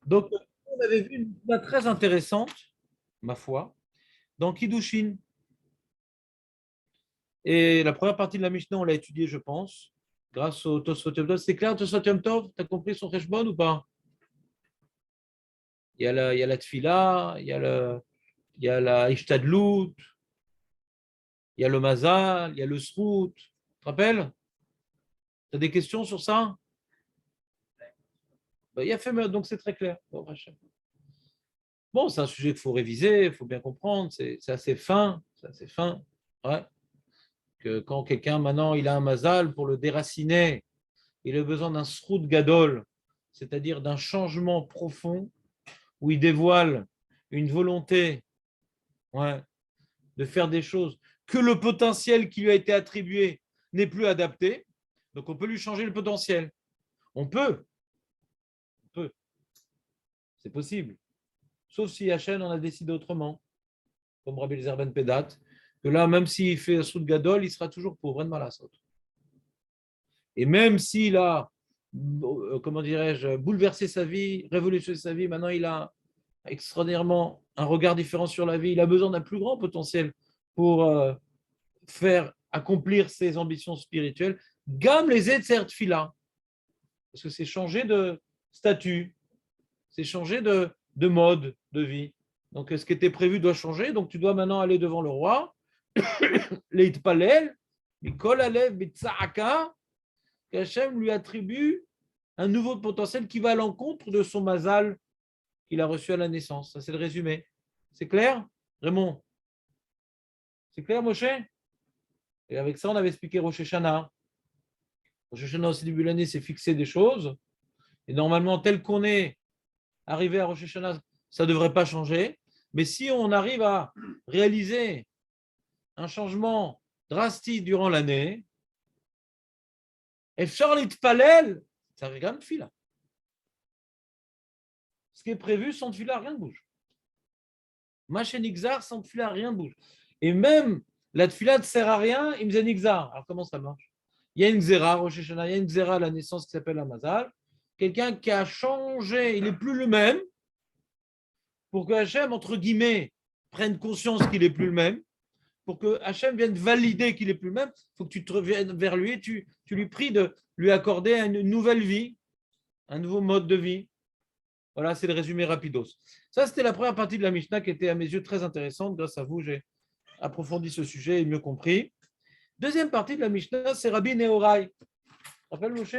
Donc, on avait vu une chose très intéressante, ma foi, dans Kiddushin. Et la première partie de la Mishnah, on l'a étudiée, je pense, grâce au Tosfot Yom Tov. C'est clair, Tosfot Yom Tov, tu as compris son Cheshbon ou pas? Il y a la Tfila, il y a la Ishtadlut, il y a le Mazal, il y a le Srout. Tu te rappelles? Tu as des questions sur ça? Ben, il y a fait, donc c'est très clair. Bon, c'est un sujet qu'il faut réviser, il faut bien comprendre, c'est assez fin, c'est assez fin. Ouais. Que quand quelqu'un, maintenant, il a un mazal pour le déraciner, il a besoin d'un srout gadol, c'est-à-dire d'un changement profond où il dévoile une volonté, ouais, de faire des choses que le potentiel qui lui a été attribué n'est plus adapté. Donc on peut lui changer le potentiel. On peut, c'est possible. Sauf si Hachem en a décidé autrement, comme Rabbi Eliezer Ben Pedat, que là, même s'il fait un srout gadol, il sera toujours pauvre, mal à Et même s'il a, comment dirais-je, bouleversé sa vie, révolutionné sa vie, maintenant il a extraordinairement un regard différent sur la vie, il a besoin d'un plus grand potentiel pour faire accomplir ses ambitions spirituelles. Gamme les Etzer Tfila, parce que c'est changer de statut, c'est changer de mode de vie. Donc ce qui était prévu doit changer, donc tu dois maintenant aller devant le roi, Leitpalel, Mikol Alev, Bitsaaka, qu'Hachem lui attribue un nouveau potentiel qui va à l'encontre de son mazal qu'il a reçu à la naissance. Ça, c'est le résumé. C'est clair, Raymond? C'est clair, Moshe? Et avec ça, on avait expliqué Rosh Hashanah. Rosh Hashanah, aussi début de l'année, c'est fixer des choses. Et normalement, tel qu'on est arrivé à Rosh Hashanah, ça ne devrait pas changer. Mais si on arrive à réaliser un changement drastique durant l'année, et Charlie Palel, ça regarde fil. Ce qui est prévu, sans fil, rien ne bouge. Machenixar, sans tfila, rien ne bouge. Et même la tfila ne sert à rien, il me dit nixar. Alors comment ça marche? Il y a une zéra, Rosh Hashanah, il y a une zéra à la naissance qui s'appelle la mazal. Quelqu'un qui a changé, il n'est plus le même, pour que Hachem, entre guillemets, prenne conscience qu'il n'est plus le même, pour que Hachem vienne valider qu'il n'est plus le même, il faut que tu te reviennes vers lui et tu lui pries de lui accorder une nouvelle vie, un nouveau mode de vie. Voilà, c'est le résumé rapidos. Ça, c'était la première partie de la Mishnah qui était à mes yeux très intéressante. Grâce à vous, j'ai approfondi ce sujet et mieux compris. Deuxième partie de la Mishnah, c'est Rabbi Nehorai. Tu te rappelles, Moshe?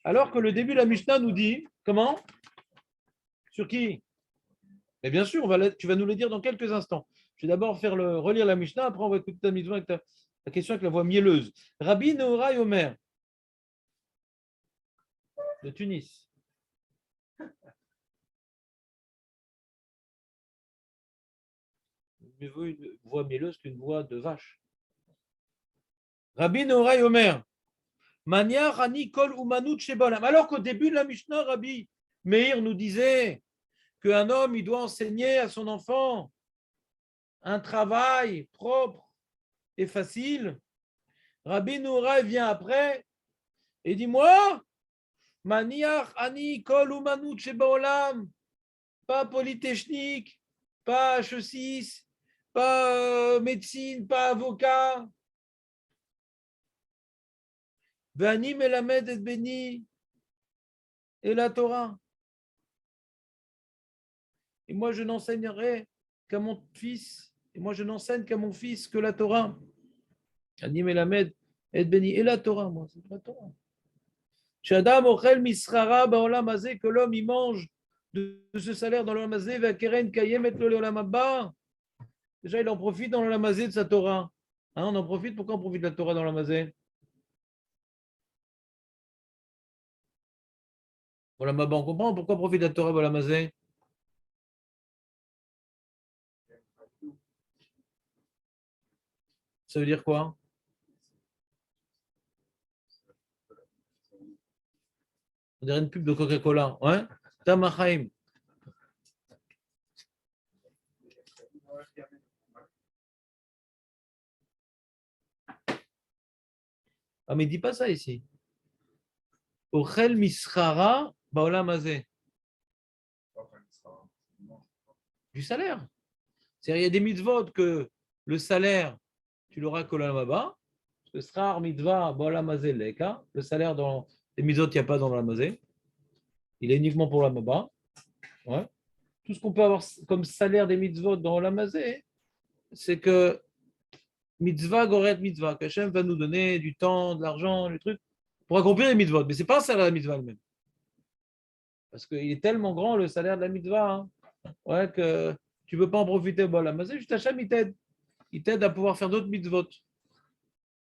Alors que le début de la Mishnah nous dit, comment? Sur qui? Mais bien sûr, tu vas nous le dire dans quelques instants. Je vais d'abord relire la Mishnah, après on va écouter ta mise avec ta question avec la voix mielleuse. Rabbi Nehorai Omer, de Tunis. Mieux vaut une voix mielleuse qu'une voix de vache. Rabbi Nehorai Omer, Mania Rani Kol Umanut Shebolam. Alors qu'au début de la Mishnah, Rabbi Meir nous disait qu'un homme, il doit enseigner à son enfant un travail propre et facile. Rabbi Noura vient après et dit, moi, Maniach Ani Kol Umanut Shebaolam, pas polytechnique, pas H6, pas médecine, pas avocat. Vani Melamed et Beni et la Torah. Et moi, je n'enseignerai qu'à mon fils, et moi, je n'enseigne qu'à mon fils que la Torah. Ani Melamed et Beni et la Torah, moi, c'est la Torah. Shadam ochel misrara baolam hazeh, que l'homme il mange de ce salaire dans l'olam hazeh, ve'akeren kayemet lo leolam haba. Déjà, il en profite dans l'olam hazeh de sa Torah. Hein, on en profite. Pourquoi on profite de la Torah dans l'olam hazeh? Olam haba, on comprend pourquoi on profite de la Torah dans l'olam hazeh? Ça veut dire quoi? On dirait une pub de Coca-Cola. Ouais? Tamachaim. Ah, mais dis pas ça ici. Ochel misrara baolam hazeh. du salaire. C'est-à-dire, il y a des mitzvot que le salaire, tu l'auras que l'olam haba. Le srar mitzvah b'olam hazeh leka. Le salaire dans les mitzvot, il n'y a pas dans l'olam hazeh. Il est uniquement pour l'olam haba. Ouais. Tout ce qu'on peut avoir comme salaire des mitzvot dans l'olam hazeh, c'est que mitzvah goret mitzvah, qu'Hachem va nous donner du temps, de l'argent, des trucs, pour accomplir les mitzvot. Mais ce n'est pas un salaire de la mitzvah elle-même. Parce qu'il est tellement grand le salaire de la mitzvah, hein, ouais, que tu ne peux pas en profiter au l'olam hazeh. Juste Hachem, il t'aide. Il t'aide à pouvoir faire d'autres mitzvot.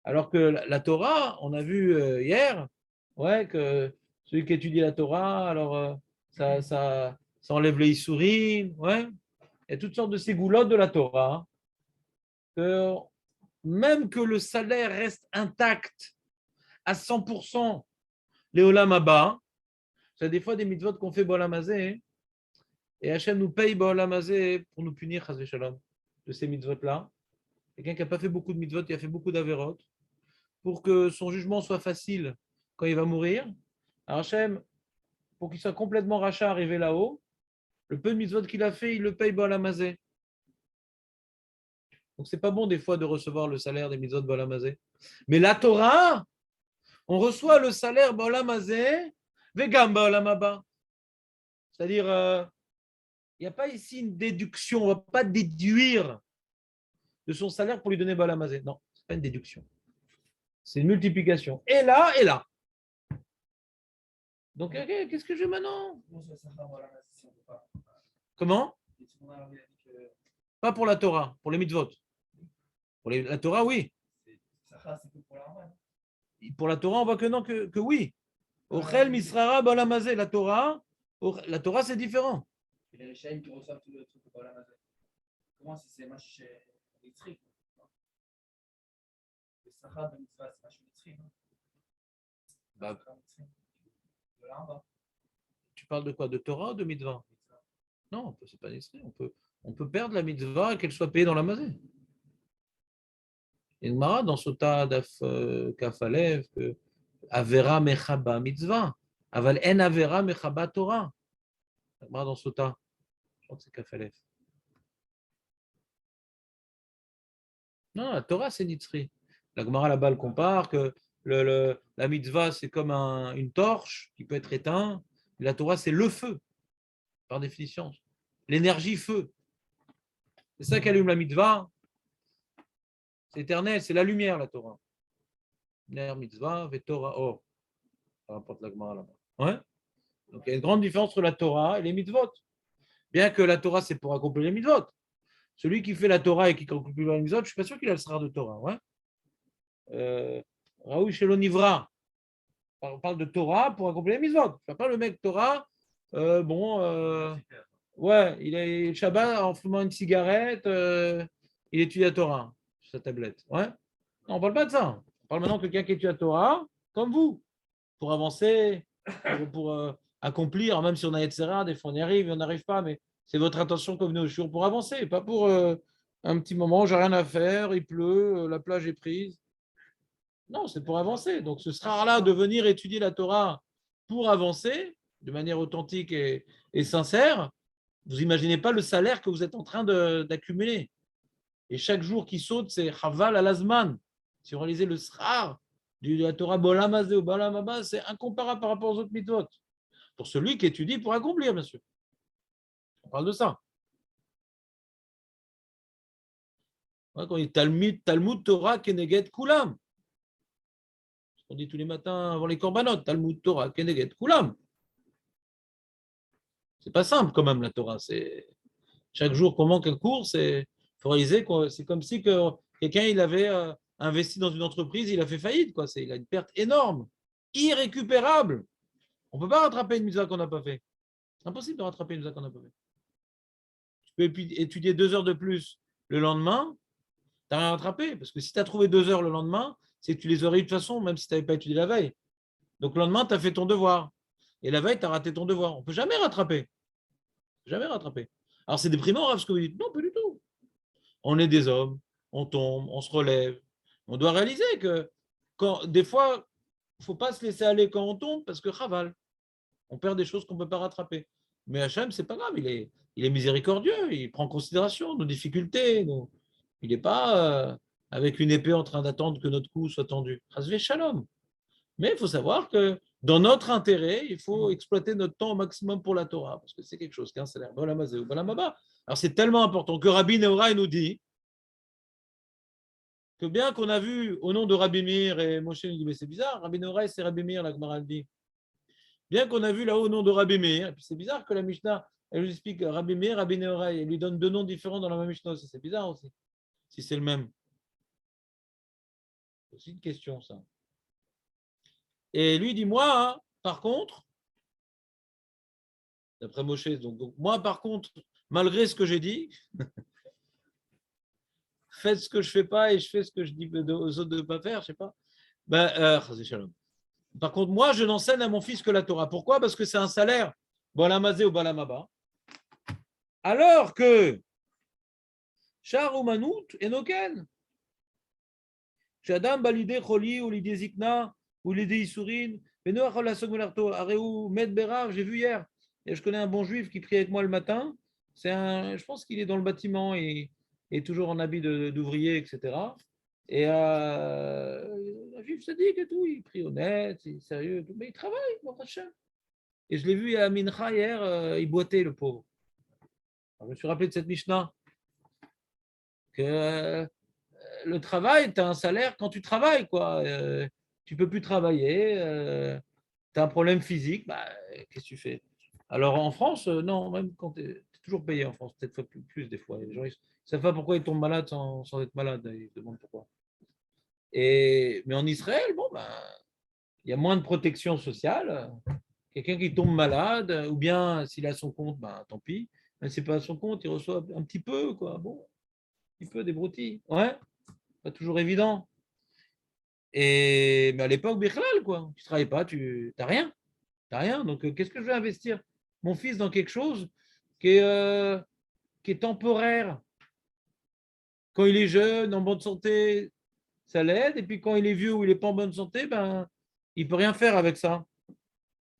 Alors que la Torah, on a vu hier, ouais, que celui qui étudie la Torah, alors ça enlève les issourim, ouais. Il y a toutes sortes de ségoulottes de la Torah, que même que le salaire reste intact à 100%, les olam haba, c'est des fois des mitzvot qu'on fait b'olam hazeh, et Hachem nous paye b'olam hazeh pour nous punir, chas v'shalom, de ces mitzvot-là. Quelqu'un qui n'a pas fait beaucoup de mitzvot, qui a fait beaucoup d'avérotes, pour que son jugement soit facile quand il va mourir. Alors Hachem, pour qu'il soit complètement rachat arrivé là-haut, le peu de mitzvot qu'il a fait, il le paye b'olam hazeh. Donc c'est pas bon des fois de recevoir le salaire des mitzvot b'olam hazeh. Mais la Torah, on reçoit le salaire b'olam hazeh, vegam b'olam haba. C'est-à-dire, il n'y a pas ici une déduction, on ne va pas déduire de son salaire pour lui donner b'olam hazeh. Non, ce n'est pas une déduction. C'est une multiplication. Et là, et là. Donc, qu'est-ce que je veux maintenant? Comment? Pas pour la Torah, pour les mitzvot. Pour la Torah, oui. Pour la Torah, on voit que non, que oui. Ochel misrara b'olam hazeh. La Torah, c'est différent. Et les Rishaïm qui reçoivent tout le truc de Bala Mazet. Comment si c'est match électrique? Le Sahara de Mitzvah, c'est match électrique. Bah, tu parles de quoi? De Torah ou de mitzvah? Non, c'est pas électrique. On peut perdre la mitzvah et qu'elle soit payée dans la mazé. Il y a une mara dans Sota Daf Kaf Alev que Avera Mechaba mitzvah. Aval en Avera Mechaba Torah. La mara dans Sota. Je crois que c'est Kaf Alev. Non, la Torah, c'est Nitzri. La Gemara là-bas elle compare que la mitzvah, c'est comme une torche qui peut être éteinte. La Torah, c'est le feu, par définition. L'énergie feu. C'est ça qui allume la mitzvah. C'est éternel, c'est la lumière, la Torah. Ner mitzvah, ve Torah or. Ça rapporte la Gemara là-bas. Ouais. Donc il y a une grande différence entre la Torah et les mitzvot. Bien que la Torah, c'est pour accomplir les mitzvot. Celui qui fait la Torah et qui accomplit les mitzvot, je ne suis pas sûr qu'il a le srar de Torah. Ouais. Raoul Shelonivra. On parle de Torah pour accomplir les mitzvot. Je ne pas le mec Torah, ouais, il est Shabbat en fumant une cigarette, il étudie la Torah sur sa tablette. Ouais. Non, on ne parle pas de ça. On parle maintenant de quelqu'un qui étudie la Torah, comme vous, pour avancer, pour accomplir, même si on a etc. Des fois on y arrive et on n'arrive pas, mais c'est votre intention comme venez au jour pour avancer, pas pour un petit moment, j'ai rien à faire, il pleut, la plage est prise. Non, c'est pour avancer. Donc ce sera là de venir étudier la Torah pour avancer de manière authentique et sincère. Vous n'imaginez pas le salaire que vous êtes en train d'accumuler. Et chaque jour qui saute, c'est Chaval al-Azman. Si on réalisait le srar de la Torah Bolam Hazeh ou Bolam Haba, c'est incomparable par rapport aux autres mitzvot. Pour celui qui étudie pour accomplir, bien sûr. On parle de ça. Quand on dit Talmud Torah Keneged Kulam. On dit tous les matins avant les korbanot, Talmud Torah Keneged Kulam. C'est pas simple quand même la Torah. C'est chaque jour qu'on manque un cours, c'est faut réaliser que c'est comme si que quelqu'un il avait investi dans une entreprise, il a fait faillite quoi. Il a une perte énorme, irrécupérable. On peut pas rattraper une mitzvah qu'on n'a pas fait. C'est impossible de rattraper une mitzvah qu'on n'a pas fait. Tu peux étudier 2 heures de plus le lendemain, tu n'as rien rattrapé parce que si tu as trouvé 2 heures le lendemain, c'est que tu les aurais eu de toute façon, même si tu n'avais pas étudié la veille. Donc le lendemain, tu as fait ton devoir. Et la veille, tu as raté ton devoir. On ne peut jamais rattraper. Jamais rattraper. Alors c'est déprimant, Rav, ce que vous dites. Non, pas du tout. On est des hommes, on tombe, on se relève. On doit réaliser que des fois, il ne faut pas se laisser aller quand on tombe parce que chaval, on perd des choses qu'on ne peut pas rattraper. Mais Hachem, c'est pas grave, il est miséricordieux, il prend en considération nos difficultés. Il n'est pas avec une épée en train d'attendre que notre cou soit tendu. Chasvé shalom. Mais il faut savoir que dans notre intérêt, il faut exploiter notre temps au maximum pour la Torah, parce que c'est quelque chose qui a un salaire. Alors c'est tellement important que Rabbi Nehorai nous dit que bien qu'on a vu au nom de Rabbi Meir, et Moshe nous dit, mais c'est bizarre, Rabbi Nehorai c'est Rabbi Meir, la Gemara dit. Bien qu'on a vu là au nom de Rabbi Meir, et puis c'est bizarre que la Mishnah, elle nous explique Rabbi Meir, Rabbi Nehorai, elle lui donne deux noms différents dans la même Mishnah aussi. C'est bizarre aussi, si c'est le même. C'est aussi une question, ça. Et lui dit, moi, hein, par contre, d'après Moshe, donc, moi, par contre, malgré ce que j'ai dit, faites ce que je ne fais pas et je fais ce que je dis aux autres de ne pas faire, je ne sais pas. Ben, par contre, moi, je n'enseigne à mon fils que la Torah. Pourquoi? Parce que c'est un salaire, Balamazé ou Balamaba. Alors que Char ou Manout et Noken, Shadam Balidé Choli ou l'idée Zikna ou l'idée Issourine, Benoach la Sogmolarto, Areu Medbera, j'ai vu hier, et je connais un bon juif qui prie avec moi le matin. Je pense qu'il est dans le bâtiment et toujours en habit d'ouvrier, etc. Et un juif sadique et tout, il prie honnête, il est sérieux, tout, mais il travaille, mon Hachem. Et je l'ai vu à Mincha hier, il boitait le pauvre. Alors, je me suis rappelé de cette Mishnah que le travail, tu as un salaire quand tu travailles, quoi. Tu ne peux plus travailler, tu as un problème physique, bah, qu'est-ce que tu fais? Alors en France, non, même quand tu es toujours payé en France, peut-être plus des fois. Les gens, ils ne savent pas pourquoi ils tombent malades sans être malades, ils se demandent pourquoi. Mais en Israël, bon, ben, il y a moins de protection sociale. Quelqu'un qui tombe malade, ou bien s'il a son compte, ben, tant pis. Mais si c'est pas à son compte, il reçoit un petit peu, quoi. Bon, un petit peu des broutilles. Ouais, pas toujours évident. Mais à l'époque, Bichlal, quoi. Tu ne travailles pas, tu n'as rien. T'as rien. Donc, qu'est-ce que je vais investir mon fils dans quelque chose qui est temporaire? Quand il est jeune, en bonne santé, ça l'aide. Et puis quand il est vieux ou il n'est pas en bonne santé, ben, il ne peut rien faire avec ça.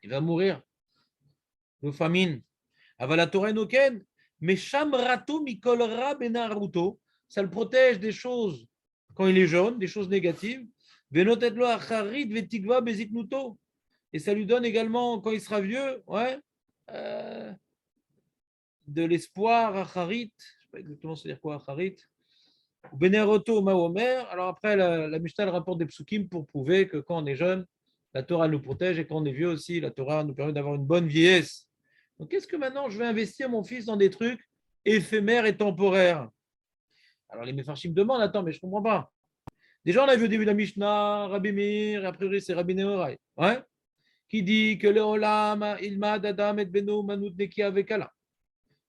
Il va mourir de famine. Avala noken, mais shamrato mikolra benaruto. Ça le protège des choses quand il est jeune, des choses négatives. Venotetlo acharit vetigva beziknuto. Et ça lui donne également, quand il sera vieux, ouais, de l'espoir, acharit. Je ne sais pas exactement c'est dire quoi, acharit. Beneroto Mahomer. Alors après, la Mishnah rapporte des psukim pour prouver que quand on est jeune, la Torah nous protège et quand on est vieux aussi, la Torah nous permet d'avoir une bonne vieillesse. Donc qu'est-ce que maintenant je vais investir mon fils dans des trucs éphémères et temporaires? Alors les Mefarshim demandent, attends, mais je ne comprends pas. Déjà, on a vu au début de la Mishnah, Rabbi Meir, et a priori c'est Rabbi Nehorai, ouais, qui dit que le Olam, Ilmad Adam et Beno Manut Neki Avekala.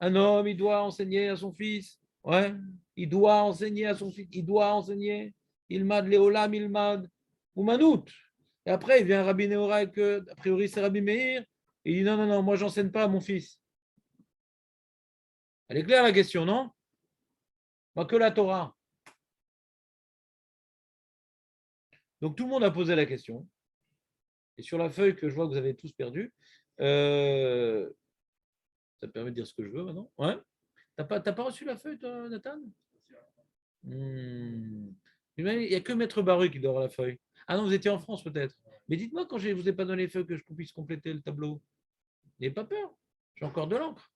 Un homme, il doit enseigner à son fils. Ouais, il doit enseigner à son fils. Il doit enseigner. Ilmad Leolam, Ilmad ou Manout. Et après, il vient Rabbi Nehorai, que a priori c'est Rabbi Meir. Et il dit non, non, non, moi j'enseigne pas à mon fils. Elle est claire la question, non? Moi que la Torah. Donc tout le monde a posé la question. Et sur la feuille que je vois que vous avez tous perdu, ça me permet de dire ce que je veux maintenant. Ouais. T'as pas reçu la feuille, toi, Nathan? Il n'y a que Maître Baru qui doit avoir la feuille. Ah non, vous étiez en France peut-être. Mais dites-moi quand je ne vous ai pas donné les feuilles que je puisse compléter le tableau. N'ayez pas peur. J'ai encore de l'encre.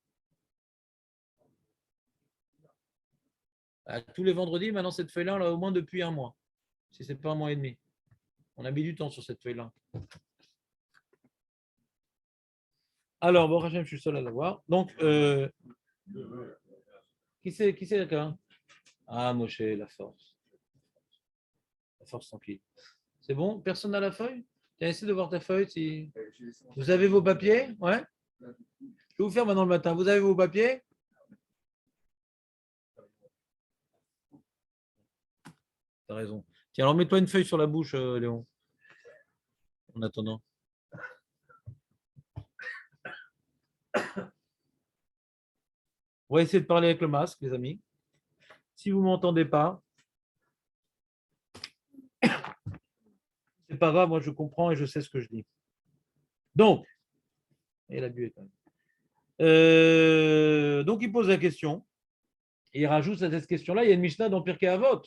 Tous les vendredis, maintenant cette feuille-là, on l'a au moins depuis un mois. Si ce n'est pas un mois et demi. On a mis du temps sur cette feuille-là. Alors, bon, Rachem, je suis seul à l'avoir. Donc, qui c'est d'accord? Ah, Moshe, la force. La force tranquille. C'est bon? Personne n'a la feuille? Tu as essayé de voir ta feuille si... Vous avez vos papiers? Ouais? Je vais vous faire maintenant le matin. Vous avez vos papiers? T'as raison. Tiens, alors mets-toi une feuille sur la bouche, Léon, en attendant. On va essayer de parler avec le masque, les amis. Si vous ne m'entendez pas, c'est pas grave, moi je comprends et je sais ce que je dis. Donc, et la buée quand même. Donc, il pose la question. Et il rajoute à cette question-là, il y a une Mishnah dans Pirkei Avot.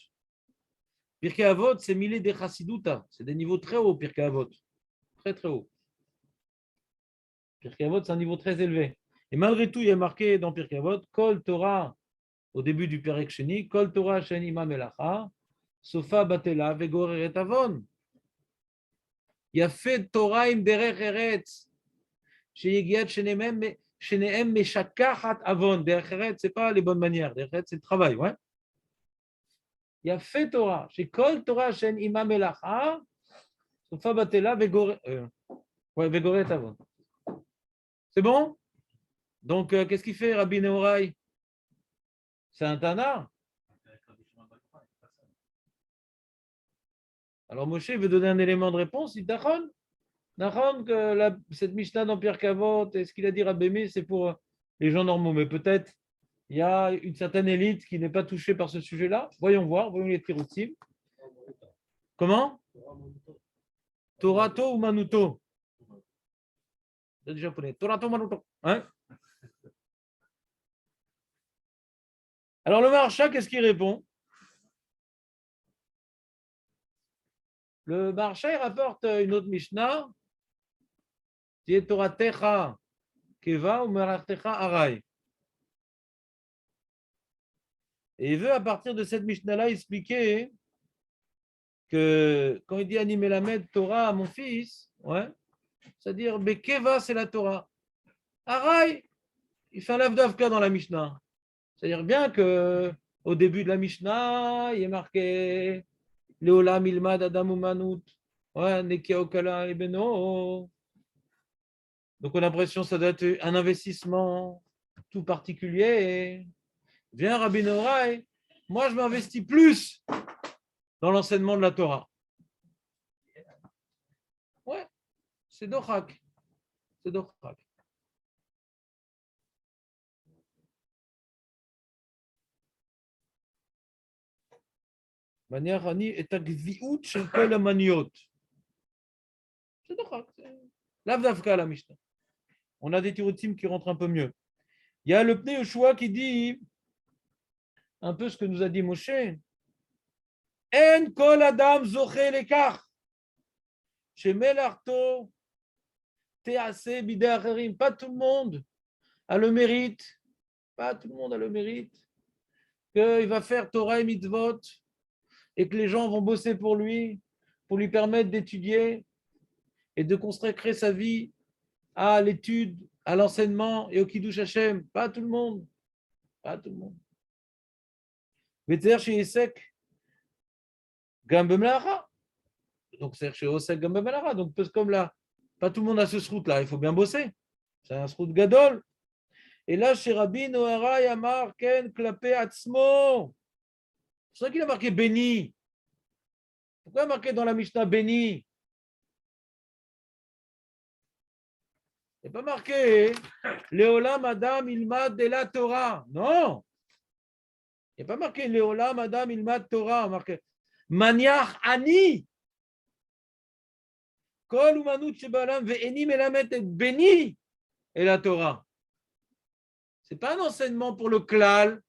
Pirkei Avot, c'est Milé des Chassiduta. C'est des niveaux très hauts, Pirkei Avot. Très, très haut. Pirkei Avot, c'est un niveau très élevé. Et malgré tout, il y a marqué dans Pirkei Avot, Kol Torah, au début du Perek Sheni, Kol Torah Shen Ima Melacha, Sofa Batela Vegoreret Avon. Il y a fait Torah im derech eretz, sheyegiat shenehem meshakachat avon. Derech eretz, c'est pas les bonnes manières. Derech eretz, c'est le travail, ouais. Il y a fait Torah, chez Kol Torah Shen Ima Melacha, Sofa Batela Vegoret Avon. C'est bon? Donc, qu'est-ce qu'il fait, Rabbi Nehorai? C'est un Tana. Alors, Moshe veut donner un élément de réponse. Il dit Nachon, que cette Mishnah dans Pierre Kavot, et ce qu'il a dit Rabbi Meir, c'est pour les gens normaux. Mais peut-être il y a une certaine élite qui n'est pas touchée par ce sujet-là. Voyons voir, voyons les tiroutim. Comment? Torato ou Manuto? C'est japonais. Torato Manuto. Hein? Alors le Maharsha, qu'est-ce qu'il répond? Le Maharsha, il rapporte une autre Mishnah qui est Toratecha Keva ou Merachtecha Arai. Et il veut, à partir de cette Mishnah-là, expliquer que quand il dit Ani Melamed Torah à mon fils, ouais, c'est-à-dire Bekeva, c'est la Torah. Arai, il fait un lavdavka dans la Mishnah. C'est-à-dire bien que au début de la Mishnah, il est marqué Leolam Ilmad Adam Umanut, ouais, Nekia Okala Ebeno. Donc on a l'impression que ça doit être un investissement tout particulier. Viens Rabbi Norai, moi je m'investis plus dans l'enseignement de la Torah. Ouais, c'est Dochak. C'est Dochak. Manière Ani est à Gviout chez Kol Amaniot. C'est Dochak. L'Avdavka la Mishnah. On a des tirotim qui rentrent un peu mieux. Il y a le Pnei Yoshua qui dit un peu ce que nous a dit Moshe. En Kol Adam Zoché Lekar. Chez Melarto. Tease Bidei Acherim. Pas tout le monde a le mérite. Pas tout le monde a le mérite. Qu'il va faire Torah et Mitzvot et que les gens vont bosser pour lui permettre d'étudier et de consacrer sa vie à l'étude, à l'enseignement et au Kiddush Hashem. Pas tout le monde. Pas tout le monde. Veter chez Yesek, Gambemlara. Donc, c'est chez Osek Gambemlara. Donc, comme là, pas tout le monde a ce route-là. Il faut bien bosser. C'est un route gadol. Et là, chez Rabbi Nohara, Yamar, Ken, Klapé, Atzmo. C'est ça qu'il a marqué béni. Pourquoi il a marqué dans la Mishnah béni? Il n'est pas marqué Léolam Adam Ilmad de la Torah. Non. Il n'est pas marqué Léolam Adam Ilmad Torah. Marqué Maniach Ani. Kol Umanut Shebalam Ve'eni Melamet et béni et la Torah. Ce n'est pas un enseignement pour le klal.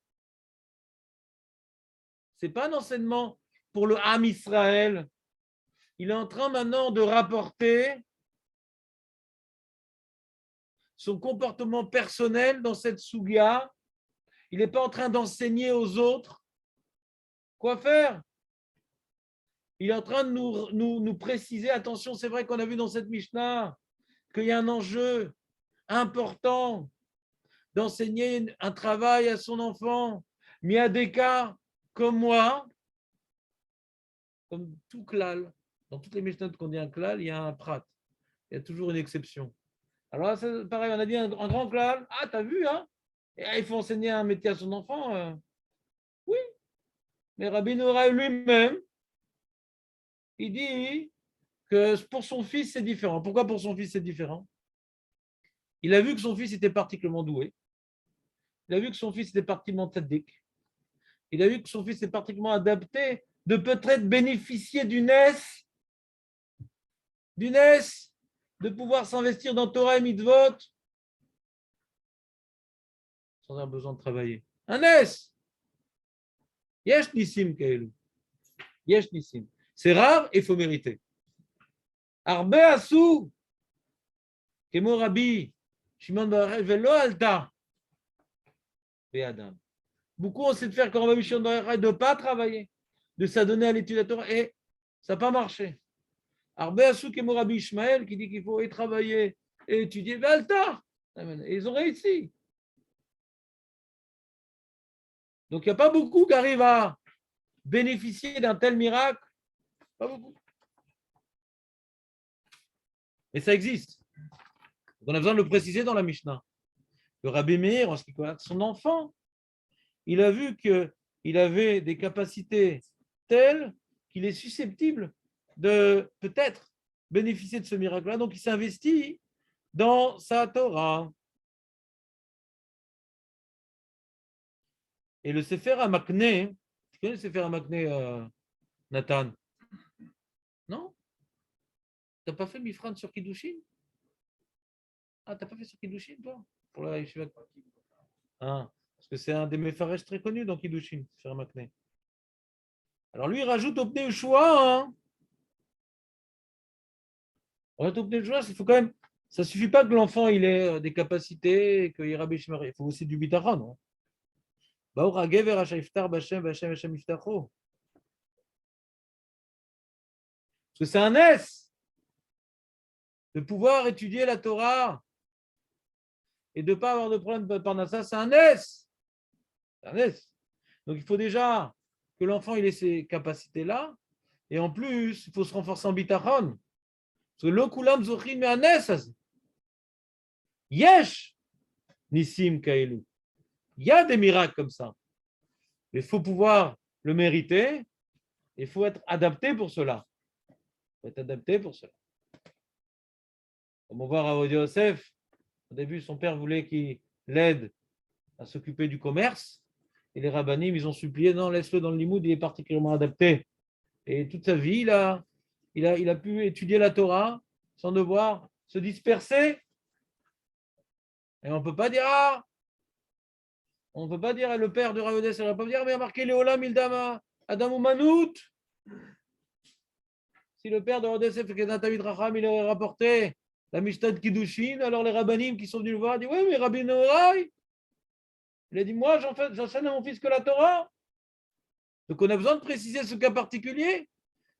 Ce n'est pas un enseignement pour le Ham Israël. Il est en train maintenant de rapporter son comportement personnel dans cette sougia. Il n'est pas en train d'enseigner aux autres quoi faire. Il est en train de nous préciser, attention, c'est vrai qu'on a vu dans cette Mishnah qu'il y a un enjeu important d'enseigner un travail à son enfant. Mais il y a des cas comme moi, comme tout klal, dans toutes les Mishnah qu'on dit un klal, il y a un prat. Il y a toujours une exception. Alors là, c'est pareil, on a dit un grand klal. Ah, t'as vu, hein? Et il faut enseigner un métier à son enfant. Oui. Mais Rabbi Nohara lui-même, il dit que pour son fils, c'est différent. Pourquoi pour son fils, c'est différent? Il a vu que son fils était particulièrement doué. Il a vu que son fils était particulièrement tzaddik. Il a vu que son fils est particulièrement adapté de peut-être bénéficier d'une aise, de pouvoir s'investir dans Torah et Mitzvot sans avoir besoin de travailler. Un S. Yesh nissim kaelu. Yesh nissim. C'est rare et il faut mériter. Arbe asu. Kemo Rabbi Shimon bar Yochai velo alta. Be'adam. Beaucoup ont essayé de faire comme Rabbi Shimon bar Yochai, de ne pas travailler, de s'adonner à l'étude de la Torah, et ça n'a pas marché. Arbe asu kemo Rabbi Ishmael qui dit qu'il faut et travailler et étudier Ve'alta. Et ils ont réussi. Donc il n'y a pas beaucoup qui arrivent à bénéficier d'un tel miracle. Pas beaucoup. Mais ça existe. Donc on a besoin de le préciser dans la Mishnah. Le Rabbi Meir, en ce qui concerne son enfant, il a vu qu'il avait des capacités telles qu'il est susceptible de peut-être bénéficier de ce miracle-là. Donc il s'investit dans sa Torah. Et le Sefer HaMakneh, tu connais le Sefer HaMakneh, Nathan? Non? Tu n'as pas fait Mifran sur Kiddushin? Ah, tu n'as pas fait sur Kiddushin, toi? Pour la Yeshiva? Ah, parce que c'est un des Mefaresh très connus dans Kiddushin, Sefer HaMakneh. Alors lui, il rajoute au Pnei Yehoshua, hein. On rajoute au Pnei Yehoshua, il faut quand même. Ça ne suffit pas que l'enfant il ait des capacités, qu'il y ait Rabbi Shimon. Il faut aussi du bitachon. Non? Baruch HaGever Asher Yiftar B'Hashem V'Hashem Hashem Yiftacho. Parce que c'est un S de pouvoir étudier la Torah et de ne pas avoir de problème de parnassa, c'est un S. C'est un S. Donc il faut déjà que l'enfant il ait ces capacités-là. Et en plus, il faut se renforcer en bitachon. Parce que l'okulam zochim mais un S. Yesh nissim kaelu. Il y a des miracles comme ça. Il faut pouvoir le mériter. Il faut être adapté pour cela. Il faut être adapté pour cela. Comme on voit Rav Yosef, au début, son père voulait qu'il l'aide à s'occuper du commerce. Et les rabbanim, ils ont supplié, non, laisse-le dans le limoud, il est particulièrement adapté. Et toute sa vie, il a pu étudier la Torah sans devoir se disperser. Et on ne peut pas dire, on ne peut pas dire, le père de Rav Yosef, on ne peut pas dire, mais il a marqué Léolam Ildama, Adam ou Manout. Si le père de Rav Yosef, David Racham, il aurait rapporté la Mishnah de Kiddushin, alors les rabbanim qui sont venus le voir disent, oui, mais Rabbi Noaï, il a dit, moi, j'enseigne à mon fils que la Torah. Donc, on a besoin de préciser ce cas particulier.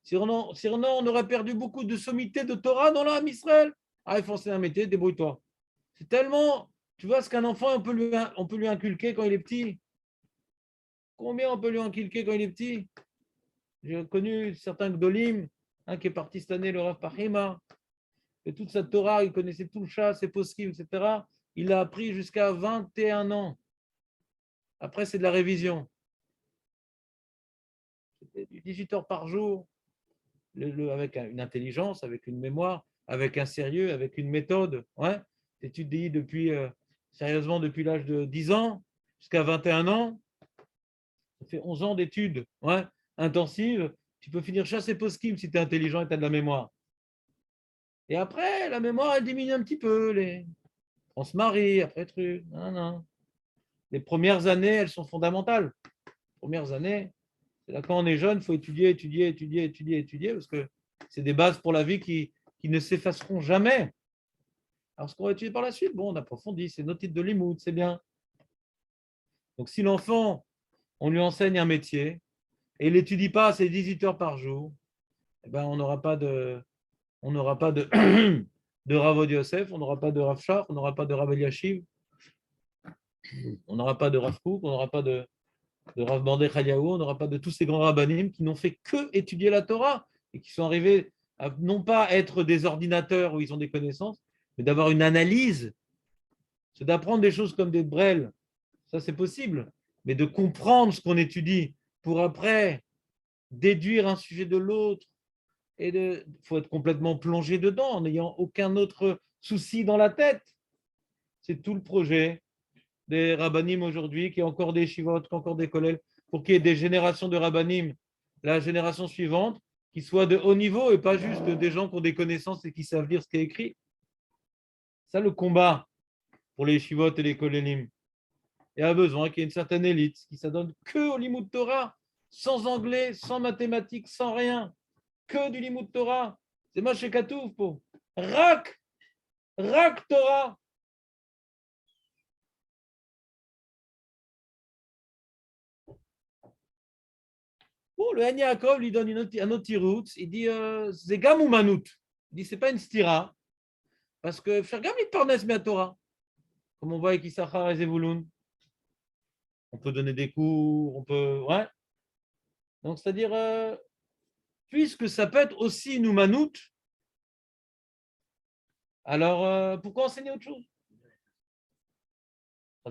Sinon, on aurait perdu beaucoup de sommité de Torah dans l'âme Israël. Ah, il faut enseigner un métier, débrouille-toi. C'est tellement, tu vois, ce qu'un enfant, on peut lui inculquer quand il est petit. Combien on peut lui inculquer quand il est petit? J'ai connu certains Gdolim, un qui est parti cette année, le Rav Pachima, et toute sa Torah, il connaissait tout le chat, ses poskim, etc. Il l'a appris jusqu'à 21 ans. Après, c'est de la révision. C'était 18 heures par jour, avec une intelligence, avec une mémoire, avec un sérieux, avec une méthode. Ouais. Tu étudies sérieusement depuis l'âge de 10 ans jusqu'à 21 ans. Ça fait 11 ans d'études intensives. Tu peux finir chasse et poskim si tu es intelligent et tu as de la mémoire. Et après, la mémoire, elle diminue un petit peu. On se marie, après truc. Non. Les premières années, elles sont fondamentales. Les premières années, c'est là quand on est jeune, il faut étudier, parce que c'est des bases pour la vie qui ne s'effaceront jamais. Alors, ce qu'on va étudier par la suite, bon, on approfondit, c'est nos titres de limoud, c'est bien. Donc, si l'enfant, on lui enseigne un métier et il n'étudie pas ses 18 heures par jour, eh ben, on n'aura pas de de Rav Yosef, on n'aura pas de Rav Shach, on n'aura pas de Rav Eliashiv, on n'aura pas de Rav Kook, on n'aura pas de Rav Bandeh Chaliaou, on n'aura pas de tous ces grands rabbanim qui n'ont fait que étudier la Torah et qui sont arrivés à non pas être des ordinateurs où ils ont des connaissances, mais d'avoir une analyse. C'est d'apprendre des choses comme des brels, ça c'est possible, mais de comprendre ce qu'on étudie pour après déduire un sujet de l'autre. Et il faut être complètement plongé dedans en n'ayant aucun autre souci dans la tête. C'est tout le projet des rabbanim aujourd'hui, qui est encore des shivot, qui est encore des kollel, pour qu'il y ait des générations de rabbanim, la génération suivante, qui soient de haut niveau et pas juste des gens qui ont des connaissances et qui savent lire ce qui est écrit. C'est ça le combat pour les shivot et les kollelim. et a besoin qu'il y ait une certaine élite qui s'adonne que au Limoud Torah, sans anglais, sans mathématiques, sans rien, que du Limoud Torah. C'est moi chez Katouf, pour Rak Torah. Oh, le Han Yaakov lui donne un autre tirout. Il dit c'est gam ou manout. Il dit c'est pas une stira. Parce que faire gam il parnesse mais à Torah. Comme on voit avec Issachar et Zevulun. On peut donner des cours, on peut. Ouais. Donc c'est-à-dire, puisque ça peut être aussi une manout, alors pourquoi enseigner autre chose?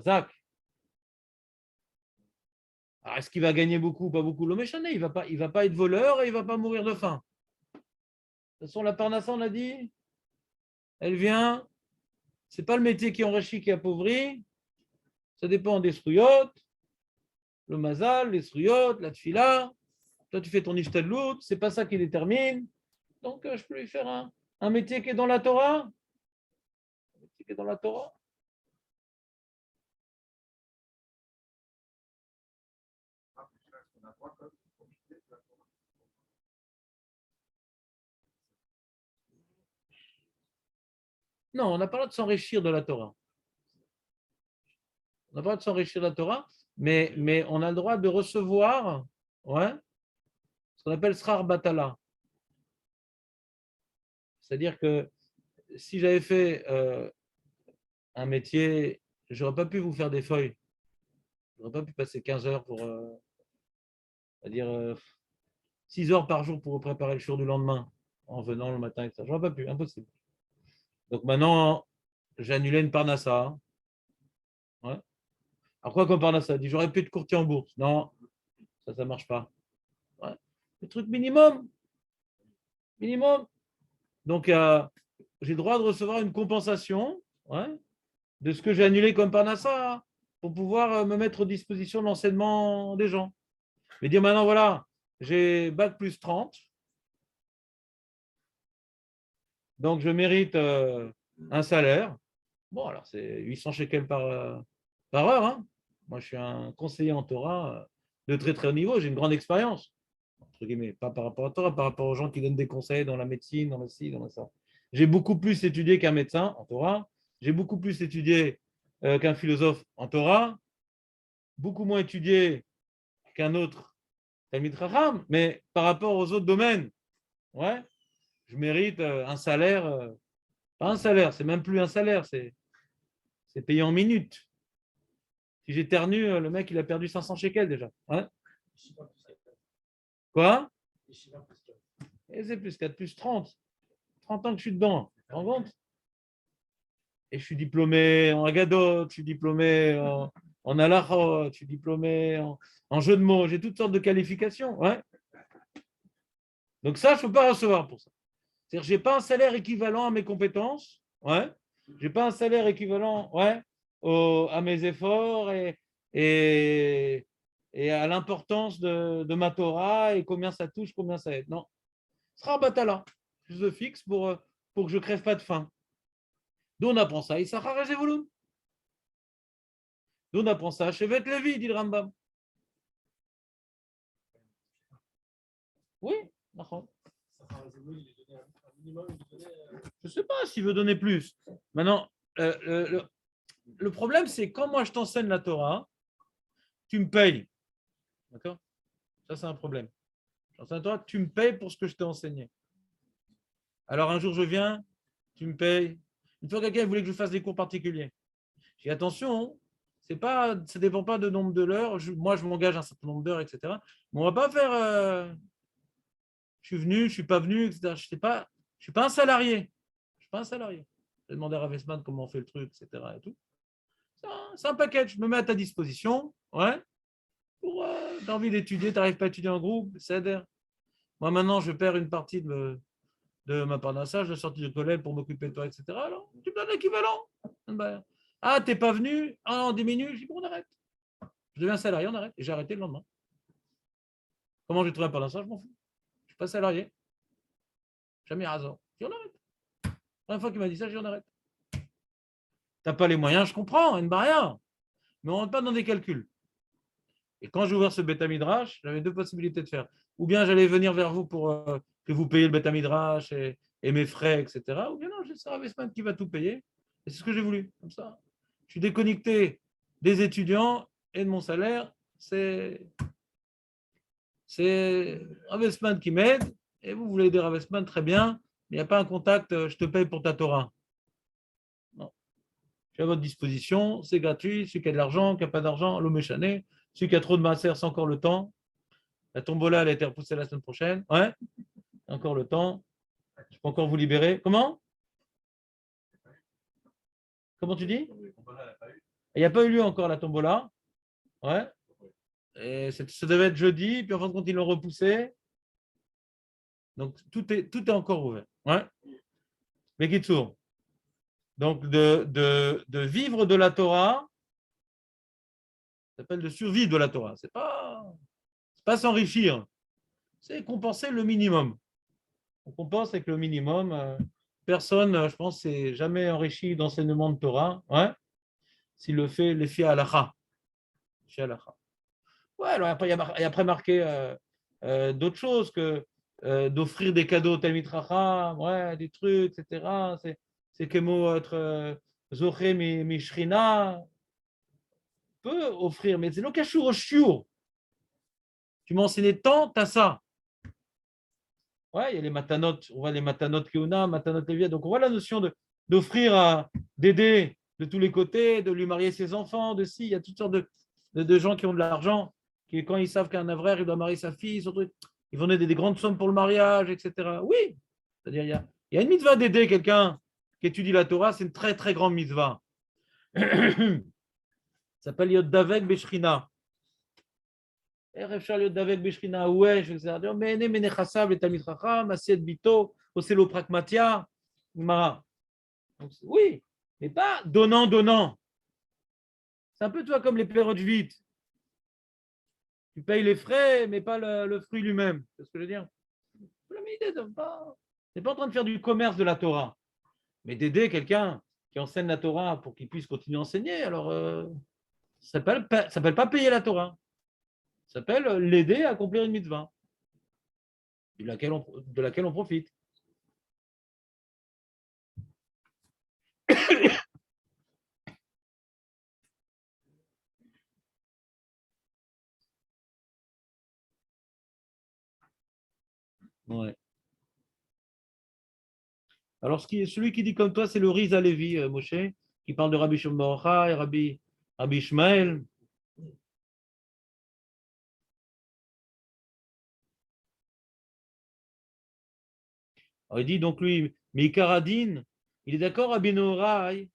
Zach. Alors, est-ce qu'il va gagner beaucoup, pas beaucoup? Le méchané, il va pas être voleur et il va pas mourir de faim. De toute façon, la parnassa, on a dit, elle vient. C'est pas le métier qui enrichit, qui appauvrit. Ça dépend des srouillottes, le mazal, les srouillottes, la tfila. Toi, tu fais ton ishtadlout, c'est pas ça qui détermine. Donc, je peux lui faire un métier qui est dans la Torah. Un métier qui est dans la Torah. Non, on n'a pas le droit de s'enrichir de la Torah. On n'a pas le droit de s'enrichir de la Torah, mais on a le droit de recevoir, ouais, ce qu'on appelle srar batala. C'est-à-dire que si j'avais fait un métier, je n'aurais pas pu vous faire des feuilles. Je n'aurais pas pu passer 15 heures pour, c'est-à-dire 6 heures par jour pour préparer le jour du lendemain, en venant le matin, etc. Je n'aurais pas pu, impossible. Donc maintenant, j'ai annulé une parnassa. Ouais. Alors quoi comme parnassa? Dit, j'aurais pu être courtier en bourse. Non, ça ne marche pas. Ouais. Le truc minimum. Minimum. Donc, j'ai le droit de recevoir une compensation, ouais, de ce que j'ai annulé comme parnassa, hein, pour pouvoir me mettre aux dispositions de l'enseignement des gens. Mais dire maintenant, voilà, j'ai bac plus 30, donc je mérite un salaire. Bon, alors c'est 800 shekels par heure. Hein. Moi, je suis un conseiller en Torah de très très haut niveau, j'ai une grande expérience, entre guillemets, pas par rapport à Torah, par rapport aux gens qui donnent des conseils dans la médecine, dans la ci, dans la ça. J'ai beaucoup plus étudié qu'un médecin en Torah, j'ai beaucoup plus étudié qu'un philosophe en Torah, beaucoup moins étudié qu'un autre Talmid Chacham, mais par rapport aux autres domaines, ouais, je mérite un salaire, pas un salaire, c'est même plus un salaire, c'est payé en minutes. Si j'éternue, le mec, il a perdu 500 shekels déjà. Ouais. Quoi? Et c'est plus 4, plus 30. 30 ans que je suis dedans. Tu te rends compte? Et je suis diplômé en Agadot, je suis diplômé en Halachot, je suis diplômé en jeu de mots, j'ai toutes sortes de qualifications. Ouais. Donc ça, je ne peux pas recevoir pour ça. C'est-à-dire que je n'ai pas un salaire équivalent à mes compétences. Ouais. Je n'ai pas un salaire équivalent, ouais, à mes efforts et, et à l'importance de ma Torah et combien ça touche, combien ça aide. Non. Ce sera un batala. Je fixe pour que je ne crève pas de faim. D'où on apprend ça? Issachar et Zevulun. D'où on apprend ça? Chevet Lévi, dit le Rambam. Oui, d'accord. Je ne sais pas s'il veut donner plus. Maintenant, le problème, c'est quand moi je t'enseigne la Torah, tu me payes. D'accord? Ça, c'est un problème. J'enseigne la Torah, tu me payes pour ce que je t'ai enseigné. Alors un jour, je viens, tu me payes. Une fois, quelqu'un voulait que je fasse des cours particuliers. J'ai dit attention, ça ne dépend pas du nombre de l'heure. Moi, je m'engage un certain nombre d'heures, etc. Mais on ne va pas faire je suis venu, je ne suis pas venu, etc. Je ne suis pas un salarié. Je suis pas un salarié. J'ai demandé à Ravesman comment on fait le truc, etc. Et tout. C'est un package. Je me mets à ta disposition. Ouais. Pour, tu as envie d'étudier, tu n'arrives pas à étudier en groupe, c'est adhère. Moi, maintenant, je perds une partie de ma parnassa, je sortis du collège pour m'occuper de toi, etc. Alors, tu me donnes l'équivalent. Ah, t'es pas venu? Ah, on diminue. Je dis, bon, on arrête. Je deviens salarié, on arrête. Et j'ai arrêté le lendemain. Comment j'ai trouvé un parnassa? Je m'en fous. Je suis pas salarié. Jamais raison. Je dis, on arrête. La première fois qu'il m'a dit ça, je dis, on arrête. T'as pas les moyens, je comprends, une barrière. mais on ne rentre pas dans des calculs. Et quand j'ai ouvert ce Beth Midrash, j'avais deux possibilités de faire. Ou bien j'allais venir vers vous pour que vous payiez le Beth Midrash et mes frais, etc. Ou bien non, c'est Rav Westman qui va tout payer. Et c'est ce que j'ai voulu, comme ça. Je suis déconnecté des étudiants et de mon salaire. C'est Rav Westman qui m'aide. Et vous voulez aider Rav Westman, très bien. Mais il n'y a pas un contact, je te paye pour ta Torah. Non. Je suis à votre disposition, c'est gratuit. Celui qui a de l'argent, qui n'a pas d'argent, l'homme échané. Celui qui a trop de masser, c'est encore le temps. La tombola, elle a été repoussée la semaine prochaine. Ouais, encore le temps. Je peux encore vous libérer. Comment? Comment tu dis? Il n'y a pas eu lieu encore la tombola. Ouais. Et ça devait être jeudi, puis en fin de compte, ils l'ont repoussé. Donc, tout est encore ouvert. Ouais. Mais Kitsour. Donc, de vivre de la Torah, ça s'appelle de survivre de la Torah. C'est pas s'enrichir. C'est compenser le minimum. On compense avec le minimum. Personne, je pense, s'est jamais enrichi d'enseignement de Torah. Ouais. S'il le fait, les filles à halakha. Ouais, alors après, il y a après marqué d'autres choses que d'offrir des cadeaux au Talmid Chacham, ouais, des trucs, etc. C'est que mot être Zoché Mishrina peut offrir, mais c'est le cachou au shiur. Tu m'as enseigné tant, t'as ça. Ouais, il y a les matanot, on voit les matanot Keuna, matanot Levia, donc on voit la notion d'offrir d'aider de tous les côtés, de lui marier ses enfants, de si, il y a toutes sortes de gens qui ont de l'argent, qui quand ils savent qu'un avraire, il doit marier sa fille, surtout, ils vont donner des grandes sommes pour le mariage, etc. Oui, c'est-à-dire il y a une mitzvah d'aider quelqu'un qui étudie la Torah, c'est une très très grande mitzvah. Ça s'appelle Yod Davek Beshrina. אפשר להיות דבק בשכינה הווש, וזה, מעיני מנכסיו לתלמיד חכם, עשי את ביתו, עושה לו פרקמטיה, גמרא. Oui, mais pas donnant, donnant. C'est un peu toi comme les pères de vite. Tu payes les frais, mais pas le fruit lui-même. C'est ce que je veux dire. Tu n'es pas en train de faire du commerce de la Torah, mais d'aider quelqu'un qui enseigne la Torah pour qu'il puisse continuer à enseigner. Alors, ça ne s'appelle pas payer la Torah. Ça s'appelle l'aider à accomplir une mitzvah, de laquelle on profite. Ouais. Alors, celui qui dit comme toi, c'est le Riz Alevi, Moshe, qui parle de Rabbi Shimon Bar Yochai, Rabbi Ishmael. Alors, il dit donc lui, Mikaradin, il est d'accord, Rabbi Norai,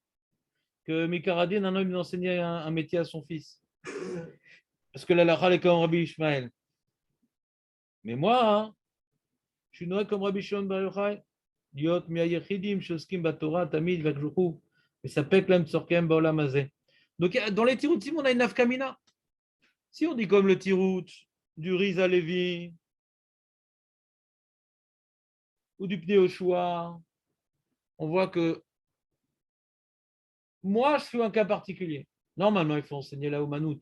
que Mikaradin, un homme, il enseignait un métier à son fils. Parce que la lacha est comme Rabbi Ishmael. Mais moi, hein, je suis noé comme Rabbi Shimon Bar Yochai. Diot miayechidim shoskim batorah tamid vakjuchu. Mais ça pèque l'âme sorkem baolam hazeh. Donc, dans les tiroutim, on a une nafkamina. Si on dit comme le tirout du Riz Alevi, ou du Pnei Yoshua, on voit que moi, je suis un cas particulier. Normalement, il faut enseigner la Oumanout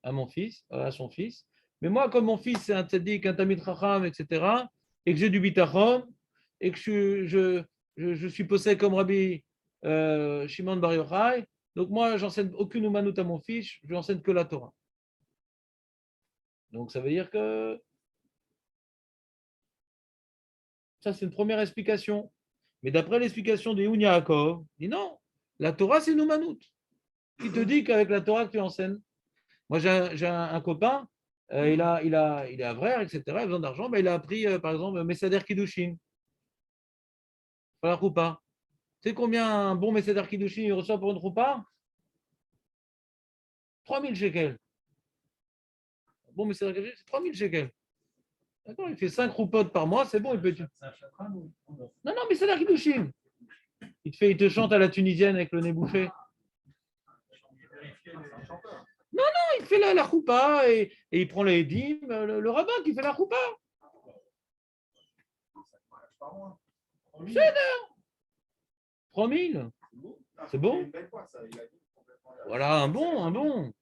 à mon fils, à son fils. Mais moi, comme mon fils, c'est un tzaddik, un tamid chacham, etc., et que j'ai du bitachon, et que je suis possédé comme Rabbi Shimon Bar Yochai, donc moi, j'enseigne aucune Oumanout à mon fils, je lui enseigne que la Torah. Donc ça veut dire que ça, c'est une première explication. Mais d'après l'explication de Yehuda Yaakov, il dit non, la Torah, c'est Noumanout. Qui te dit qu'avec la Torah que tu enseignes? Moi, j'ai un copain, il est avraire, etc. Il a besoin d'argent, mais il a appris, par exemple, Messader Kiddushin. Pour la roupa. Tu sais combien un bon Messader Kiddushin il reçoit pour une roupa? 3000 shekels. Un bon Messader Kiddushin, c'est 3000 shekels. D'accord, il fait 5 roupotes par mois, c'est bon, il peut. Non, non, Messader Kiddushin. Il te chante à la tunisienne avec le nez bouché. Non, non, il fait la choupa et il prend les dîmes, le rabbin qui fait la choupa. C'est 3000. C'est bon? Voilà, un bon.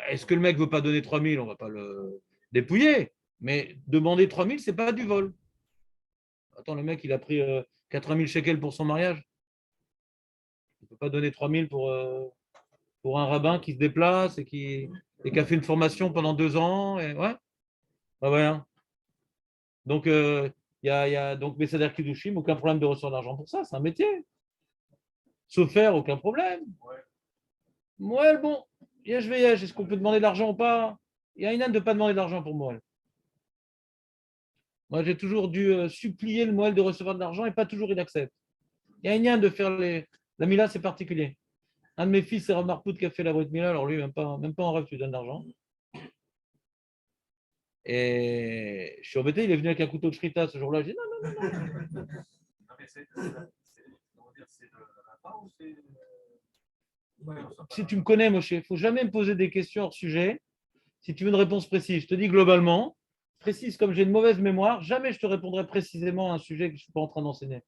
Est-ce que le mec ne veut pas donner 3000? On ne va pas le dépouiller. Mais demander 3000, ce n'est pas du vol. Attends, le mec, il a pris 80 000 shekels pour son mariage. Il ne peut pas donner 3000 pour un rabbin qui se déplace et qui a fait une formation pendant 2 ans. Et, ouais, ouais. Hein. Donc, il y a donc Messader Kiddushim, aucun problème de recevoir de l'argent pour ça, c'est un métier. Se faire, aucun problème. Moi, bon, est-ce qu'on peut demander de l'argent ou pas? Il y a une âne de ne pas demander de l'argent pour moi. Moi, j'ai toujours dû supplier le Moël de recevoir de l'argent et pas toujours il accepte. Il y a une âne de faire la Mila, c'est particulier. Un de mes fils, c'est Rav Marpout qui a fait la Brit Mila, alors lui, même pas en rêve, tu lui donnes de l'argent. Et je suis embêté, il est venu avec un couteau de shrita ce jour-là. J'ai dit non. Non, mais c'est de la part ou c'est. Si tu me connais, Moshe, il ne faut jamais me poser des questions hors sujet. Si tu veux une réponse précise, je te dis globalement, précise comme j'ai une mauvaise mémoire, jamais je te répondrai précisément à un sujet que je ne suis pas en train d'enseigner.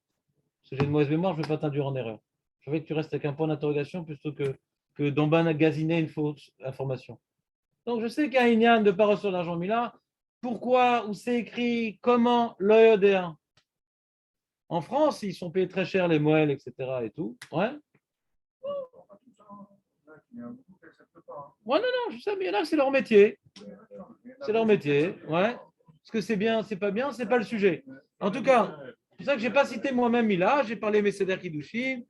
Parce que j'ai une mauvaise mémoire, je ne vais pas t'induire en erreur. Je veux que tu restes avec un point d'interrogation plutôt que d'embagasiner une fausse information. Donc je sais qu'il y a un ignan de ne pas recevoir l'argent Mila. Pourquoi? Où c'est écrit? Comment? L'OED1. En France, ils sont payés très cher, les moelles, etc. et tout. Ouais. Ouais, non, je sais, mais il y en a, c'est leur métier. C'est leur métier. Ouais. Est-ce que c'est bien, c'est pas bien, c'est pas le sujet. En tout cas, c'est pour ça que je n'ai pas cité moi-même Mila, j'ai parlé Messader Kiddushim,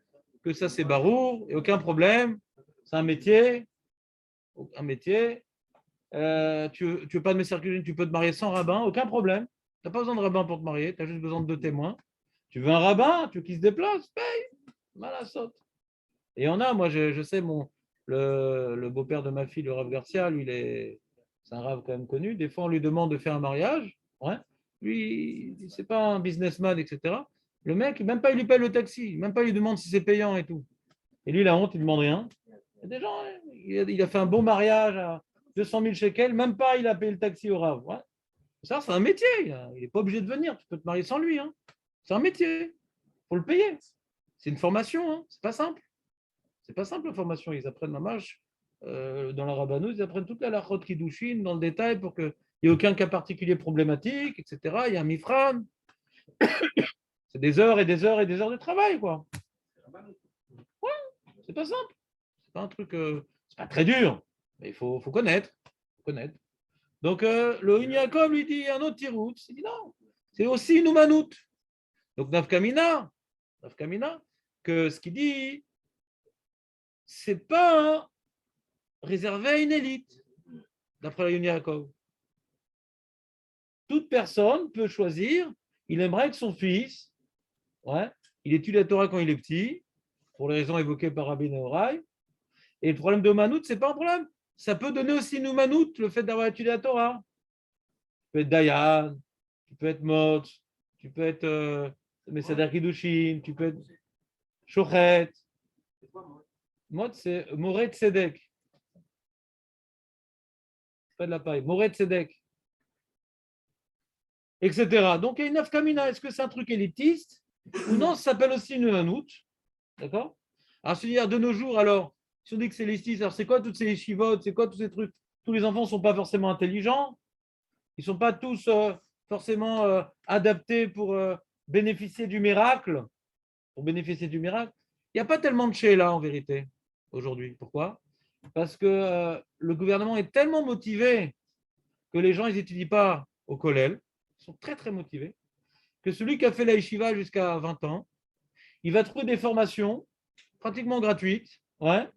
que ça c'est barour, et aucun problème. C'est un métier. Un métier. Tu veux pas de Messader Kiddushim, tu peux te marier sans rabbin, aucun problème. Tu n'as pas besoin de rabbin pour te marier, tu as juste besoin de 2 témoins. Tu veux un rabbin, tu veux qu'il se déplace, paye, mal à saute. Et il y en a, moi je sais, le beau-père de ma fille, le Rav Garcia, lui, c'est un Rav quand même connu. Des fois, on lui demande de faire un mariage. Ouais. Lui, c'est pas un businessman, etc. Le mec, même pas il lui paye le taxi, même pas il lui demande si c'est payant et tout. Et lui, la honte, il ne demande rien. Il y a des gens, il a fait un beau mariage à 200 000 shekels, même pas il a payé le taxi au Rav. Ouais. Ça, c'est un métier. Il n'est pas obligé de venir. Tu peux te marier sans lui. Hein. C'est un métier. Il faut le payer. C'est une formation. Hein. C'est pas simple. C'est pas simple la formation. Ils apprennent mamash dans la rabbanout, ils apprennent toute la lachot kiddushin dans le détail pour qu'il n'y ait aucun cas particulier problématique, etc. Il y a un mifran. C'est des heures et des heures et des heures de travail, quoi. Ouais, c'est pas simple. C'est pas un truc. C'est pas très dur, mais il faut connaître. Donc le Yaakov lui dit un autre tirout. Il dit non, c'est aussi une umanout. Donc Nafkamina, que ce qu'il dit, c'est pas réservé à une élite, d'après la Yaakov. Toute personne peut choisir, il aimerait que son fils, il étudie la Torah quand il est petit, pour les raisons évoquées par Rabbi Nehorai. Et le problème de Manout, ce n'est pas un problème. Ça peut donner aussi une Manout, le fait d'avoir étudié la Torah. Tu peux être Dayan, tu peux être Mot, tu peux être Messader Kiddushin, tu peux être Shochet. Mot, c'est Moré Tzedek. C'est pas de la paille. Moré Tzedek. Etc. Donc, il y a une nafkamina. Est-ce que c'est un truc élitiste ou non? Ça s'appelle aussi une hanout. D'accord? Alors, se dire de nos jours, alors, si on dit que c'est élitiste, alors c'est quoi toutes ces chivotes? C'est quoi tous ces trucs? Tous les enfants ne sont pas forcément intelligents. Ils ne sont pas tous forcément adaptés pour bénéficier du miracle. Pour bénéficier du miracle. Il n'y a pas tellement de chez là en vérité, aujourd'hui. Pourquoi? Parce que le gouvernement est tellement motivé que les gens, ils n'étudient pas au collège. Ils sont très, très motivés. Que celui qui a fait la yeshiva jusqu'à 20 ans, il va trouver des formations pratiquement gratuites. Ouais.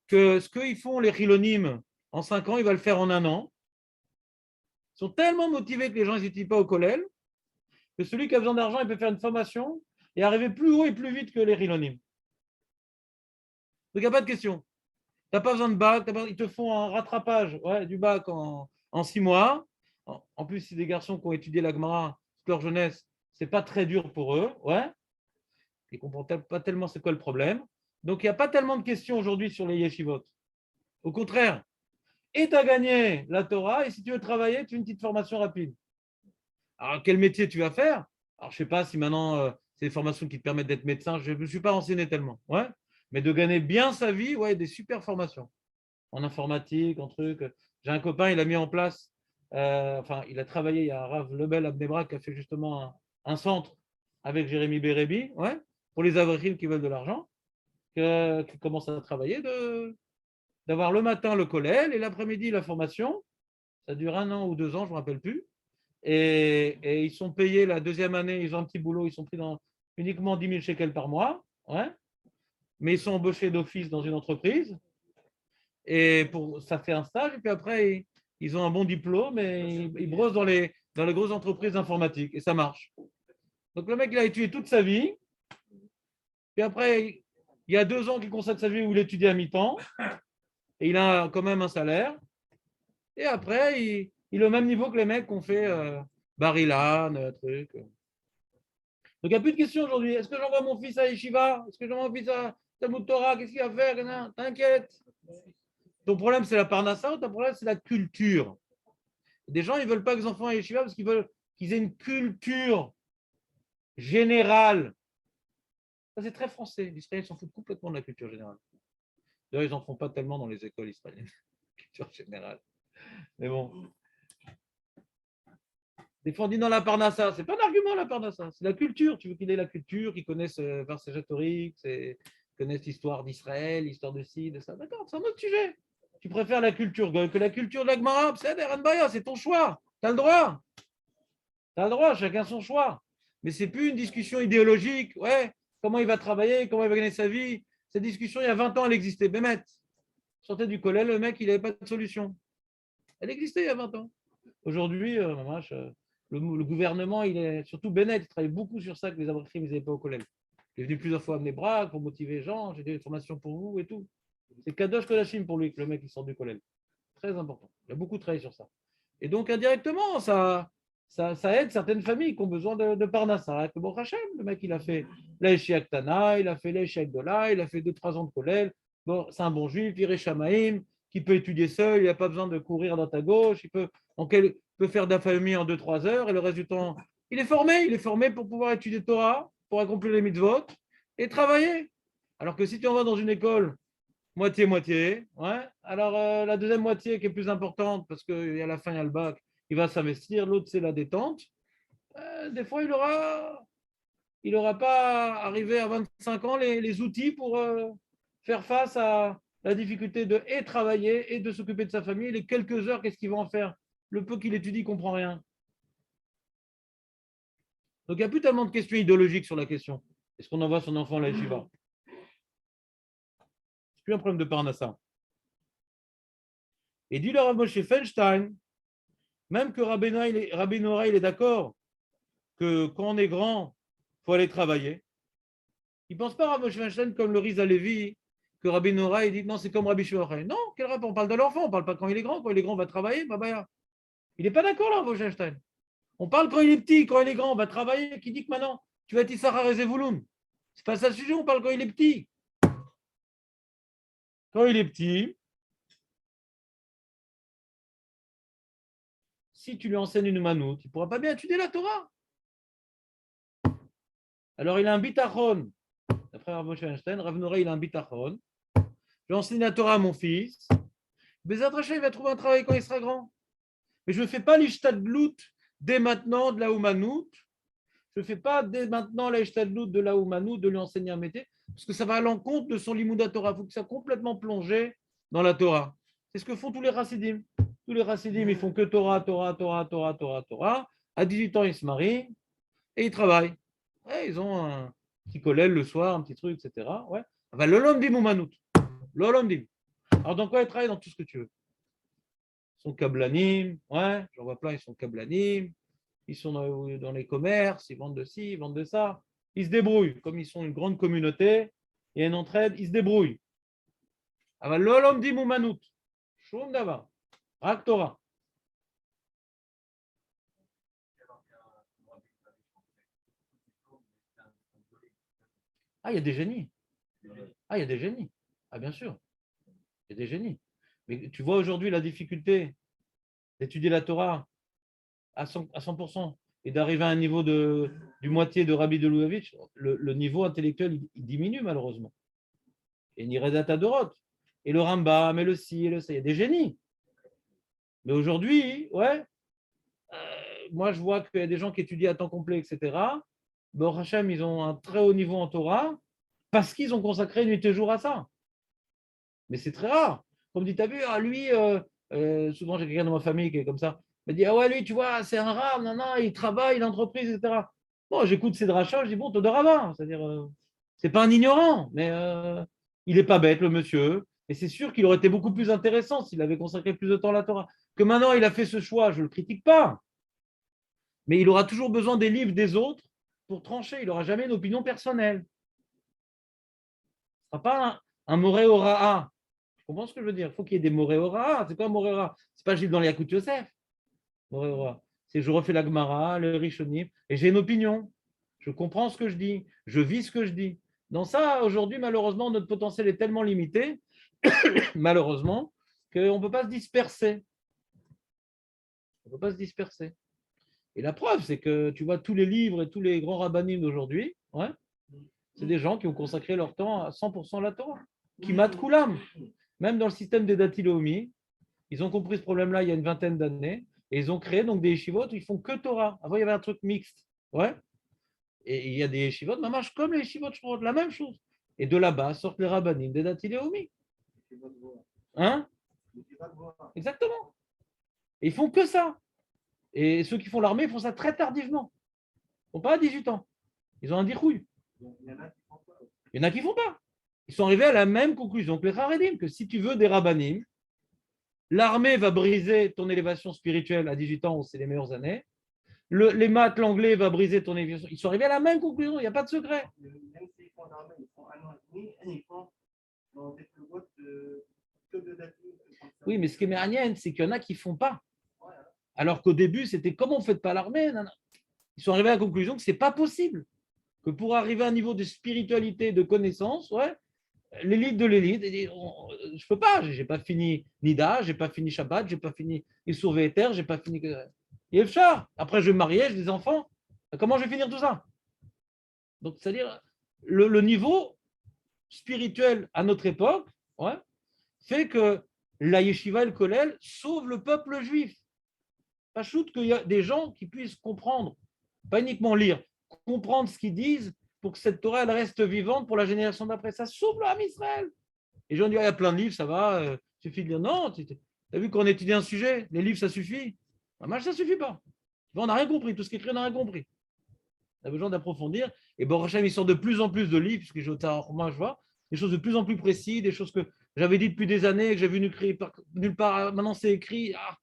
Que ce qu'ils font les chilonimes en 5 ans, il va le faire en 1 an. Ils sont tellement motivés que les gens n'hésitent pas au collège que celui qui a besoin d'argent, il peut faire une formation et arriver plus haut et plus vite que les chilonimes. Donc, il n'y a pas de question. Tu n'as pas besoin de bac, ils te font un rattrapage du bac en 6 mois. En plus, c'est des garçons qui ont étudié la Gemara toute leur jeunesse, c'est pas très dur pour eux. Ouais. Ils ne comprennent pas tellement c'est quoi le problème. Donc, il n'y a pas tellement de questions aujourd'hui sur les yeshivot. Au contraire, et tu as gagné la Torah, et si tu veux travailler, tu as une petite formation rapide. Alors, quel métier tu vas faire? Alors, je ne sais pas si maintenant, c'est des formations qui te permettent d'être médecin. Je ne me suis pas renseigné tellement. Ouais. Mais de gagner bien sa vie, ouais, des super formations. En informatique, en trucs. J'ai un copain, il a mis en place, enfin, il a travaillé, il y a Rav Lebel Abnebra qui a fait justement un centre avec Jérémy Bérébi, ouais, pour les avrichim qui veulent de l'argent, qui commencent à travailler, d'avoir le matin le collèle et l'après-midi la formation. Ça dure 1 an ou 2 ans, je ne me rappelle plus. Et ils sont payés la deuxième année, ils ont un petit boulot, ils sont pris dans uniquement 10 000 shekels par mois, ouais, mais ils sont embauchés d'office dans une entreprise. Et ça fait un stage, et puis après, ils ont un bon diplôme et ils brossent dans les grosses entreprises informatiques, et ça marche. Donc le mec, il a étudié toute sa vie, puis après, il y a 2 ans qu'il consacre sa vie où il étudie à mi-temps, et il a quand même un salaire, et après, il est au même niveau que les mecs qui ont fait Bar-Ilan, truc. Donc il n'y a plus de questions aujourd'hui. Est-ce que j'envoie mon fils à Yeshiva? Est-ce que j'envoie mon fils à Talmud Torah? Qu'est-ce qu'il va faire? Non, t'inquiète. Ton problème, c'est la parnassa ou ton problème, c'est la culture? Des gens, ils ne veulent pas que les enfants aient Yeshiva parce qu'ils veulent qu'ils aient une culture générale. Ça, c'est très français. Les Israéliens s'en foutent complètement de la culture générale. D'ailleurs, ils n'en font pas tellement dans les écoles israéliennes. Culture générale. Mais bon. Des fois, on dit dans la parnassa. C'est pas un argument, la parnassa. C'est la culture. Tu veux qu'il ait la culture, qu'ils connaissent Vercingétorix, qu'ils connaissent l'histoire d'Israël, l'histoire de ci, de ça. D'accord, c'est un autre sujet. Tu préfères la culture que la culture de la Gemara, c'est ton choix. Tu as le droit. Tu as le droit, chacun son choix. Mais ce n'est plus une discussion idéologique. Ouais, comment il va travailler, comment il va gagner sa vie. Cette discussion, il y a 20 ans, elle existait. Bémet, sortait du collège, le mec, il n'avait pas de solution. Elle existait il y a 20 ans. Aujourd'hui, le gouvernement, surtout Bennett, il travaille beaucoup sur ça que les abrités, ils n'avaient pas au collège. Il est venu plusieurs fois à Bnei-Brak pour motiver les gens. J'ai des formations pour vous et tout. C'est Kadosh Kodashim pour lui, que le mec, il sort du collège. Très important. Il a beaucoup travaillé sur ça. Et donc, indirectement, ça aide certaines familles qui ont besoin de Parnassa. Bon, Hachem, le mec, il a fait l'Eshi Aktana, il a fait l'Eshi Agdola, il a fait 2-3 ans de collège. Bon, c'est un bon juif, il est Shamaïm, qui peut étudier seul, il n'a pas besoin de courir dans ta gauche, il peut faire de la famille en 2-3 heures, et le reste du temps, il est formé pour pouvoir étudier Torah, pour accomplir les mitzvot, et travailler. Alors que si tu en vas dans une école moitié-moitié, ouais. Alors, la deuxième moitié qui est plus importante, parce qu'il y a la fin, il y a le bac, il va s'investir. L'autre, c'est la détente. Des fois, il aura pas arrivé à 25 ans les outils pour faire face à la difficulté de et travailler et de s'occuper de sa famille. Les quelques heures, qu'est-ce qu'il va en faire? Le peu qu'il étudie, il ne comprend rien. Donc, il n'y a plus tellement de questions idéologiques sur la question. Est-ce qu'on envoie son enfant à la yeshiva? C'est plus un problème de parnassa. Et dit le Rav Moshe Feinstein, même que Rabbi Nora, il est d'accord que quand on est grand, il faut aller travailler. Il ne pense pas Rav Moshe Feinstein comme le Riz Alevi, que Rabbi Nora, il dit non, c'est comme Rabbi Shimon. Non, quel rapport? On parle de l'enfant, on ne parle pas quand il est grand. Quand il est grand, on va travailler. Bah. Il n'est pas d'accord là, Rav Moshe Feinstein. On parle quand il est petit, quand il est grand, on va travailler. Qui dit que maintenant, tu vas être Issachar Ezevouloun? C'est pas ça le sujet, on parle quand il est petit. Quand il est petit, si tu lui enseignes une manoute, il ne pourra pas bien étudier la Torah. Alors il a un bitachon. D'après Rav Moshe Einstein, Rav Nora, il a un bitachon. Je vais enseigner la Torah à mon fils. Bezat Hashem, il va trouver un travail quand il sera grand. Mais je ne fais pas l'ishtadlout dès maintenant de la Oumanout. Je ne fais pas dès maintenant l'ishtadlout de la Oumanout, de lui enseigner un métier, parce que ça va à l'encontre de son limouda Torah. Il faut que ça soit complètement plongé dans la Torah. C'est ce que font tous les Hasidim. Tous les Hasidim, ils font que Torah, Torah, Torah, Torah, Torah, Torah. À 18 ans, ils se marient et ils travaillent. Ouais, ils ont un petit collèle le soir, un petit truc, etc. Ouais. Enfin, l'olomdim ou manout. L'olomdim. Alors, dans quoi ils travaillent? Dans tout ce que tu veux. Ils sont kablanim, ouais, j'en vois plein, ils sont kablanim. Ils sont dans les commerces, ils vendent de ci, ils vendent de ça. Ils se débrouillent. Comme ils sont une grande communauté, il y a une entraide, ils se débrouillent. Alors, l'olomdim ou manout. Shum dava. Rak Torah. Ah, il y a des génies. Ah, il y a des génies. Ah, bien sûr. Il y a des génies. Mais tu vois aujourd'hui la difficulté d'étudier la Torah à 100% et d'arriver à un niveau du moitié de Rabbi de Lubavitch, le niveau intellectuel il diminue malheureusement. Et Niredat Adorot. Et le Rambam, et le ci, et le ça. Il y a des génies. Mais aujourd'hui, ouais, moi je vois qu'il y a des gens qui étudient à temps complet, etc. Bon, Hachem, ils ont un très haut niveau en Torah parce qu'ils ont consacré nuit et jour à ça. Mais c'est très rare. Comme dit, t'as vu, ah, lui, souvent j'ai quelqu'un dans ma famille qui est comme ça, il me dit, ah ouais, lui, tu vois, c'est un rare, non, non, il travaille, il a entreprise, etc. Bon, j'écoute ses drachas, je dis, bon, Todorava, c'est-à-dire, c'est pas un ignorant, mais il est pas bête, le monsieur. Et c'est sûr qu'il aurait été beaucoup plus intéressant s'il avait consacré plus de temps à la Torah. Que maintenant, il a fait ce choix, je ne le critique pas. Mais il aura toujours besoin des livres des autres pour trancher. Il n'aura jamais une opinion personnelle. Ce ne sera pas un moré ora'a. Tu comprends ce que je veux dire? Il faut qu'il y ait des moré ora'a. C'est quoi un moré ora'a? Ce n'est pas je lis dans les Yakut Yosef. Moré ora'a. C'est je refais la Gemara, le Rishonim, et j'ai une opinion. Je comprends ce que je dis. Je vis ce que je dis. Dans ça, aujourd'hui, malheureusement, notre potentiel est tellement limité, malheureusement, qu'on ne peut pas se disperser. On ne peut pas se disperser. Et la preuve, c'est que tu vois tous les livres et tous les grands rabbinim d'aujourd'hui, ouais, c'est des gens qui ont consacré leur temps à 100% à la Torah. Kimat Kulam. Même dans le système des Datilomi, ils ont compris ce problème-là il y a une vingtaine d'années et ils ont créé donc des yeshivot où ils font que Torah. Avant, il y avait un truc mixte. Ouais. Et il y a des yeshivot, mamash, comme les yeshivot, je crois, la même chose. Et de là-bas sortent les rabbinim des Datilomi. Hein? Exactement. Et ils font que ça. Et ceux qui font l'armée font ça très tardivement. Ils n'ont pas 18 ans. Ils ont un dirouille. Il y en a qui ne font pas. Ils sont arrivés à la même conclusion que les Haredim, que si tu veux des rabbanim, l'armée va briser ton élévation spirituelle à 18 ans, c'est les meilleures années. Les maths, l'anglais va briser ton élévation. Ils sont arrivés à la même conclusion, il n'y a pas de secret. Même s'ils font l'armée, ils font un an et demi, et ils font dans des plus hautes que de dates. Oui, mais ce qui est méranien, c'est qu'il y en a qui ne font pas. Alors qu'au début, c'était comment on ne fait pas l'armée? Ils sont arrivés à la conclusion que ce n'est pas possible. Que pour arriver à un niveau de spiritualité, de connaissance, ouais, l'élite de l'élite, je ne peux pas, je n'ai pas fini Nida, je n'ai pas fini Shabbat, je n'ai pas fini Issour Ve'eter, je n'ai pas fini Yevchar. Après, je vais me marier, j'ai des enfants. Comment je vais finir tout ça? Donc, c'est-à-dire, le niveau spirituel à notre époque, ouais, fait que la yeshiva et le kollel sauvent le peuple juif. Pas shoot qu'il y a des gens qui puissent comprendre, pas uniquement lire, comprendre ce qu'ils disent pour que cette Torah elle reste vivante pour la génération d'après. Ça sauve l'âme Israël. Les gens disent, il y a plein de livres, ça va, suffit de lire. Non, tu as vu qu'on étudie un sujet, les livres, ça suffit. Ça ne suffit pas. On n'a rien compris, tout ce qui est écrit, on n'a rien compris. On a besoin d'approfondir. Et Baruch Hashem, il sort de plus en plus de livres, puisque moi, je vois, des choses de plus en plus précises, des choses que j'avais dit depuis des années, que j'ai vu nulle part. Maintenant, c'est écrit. Ah,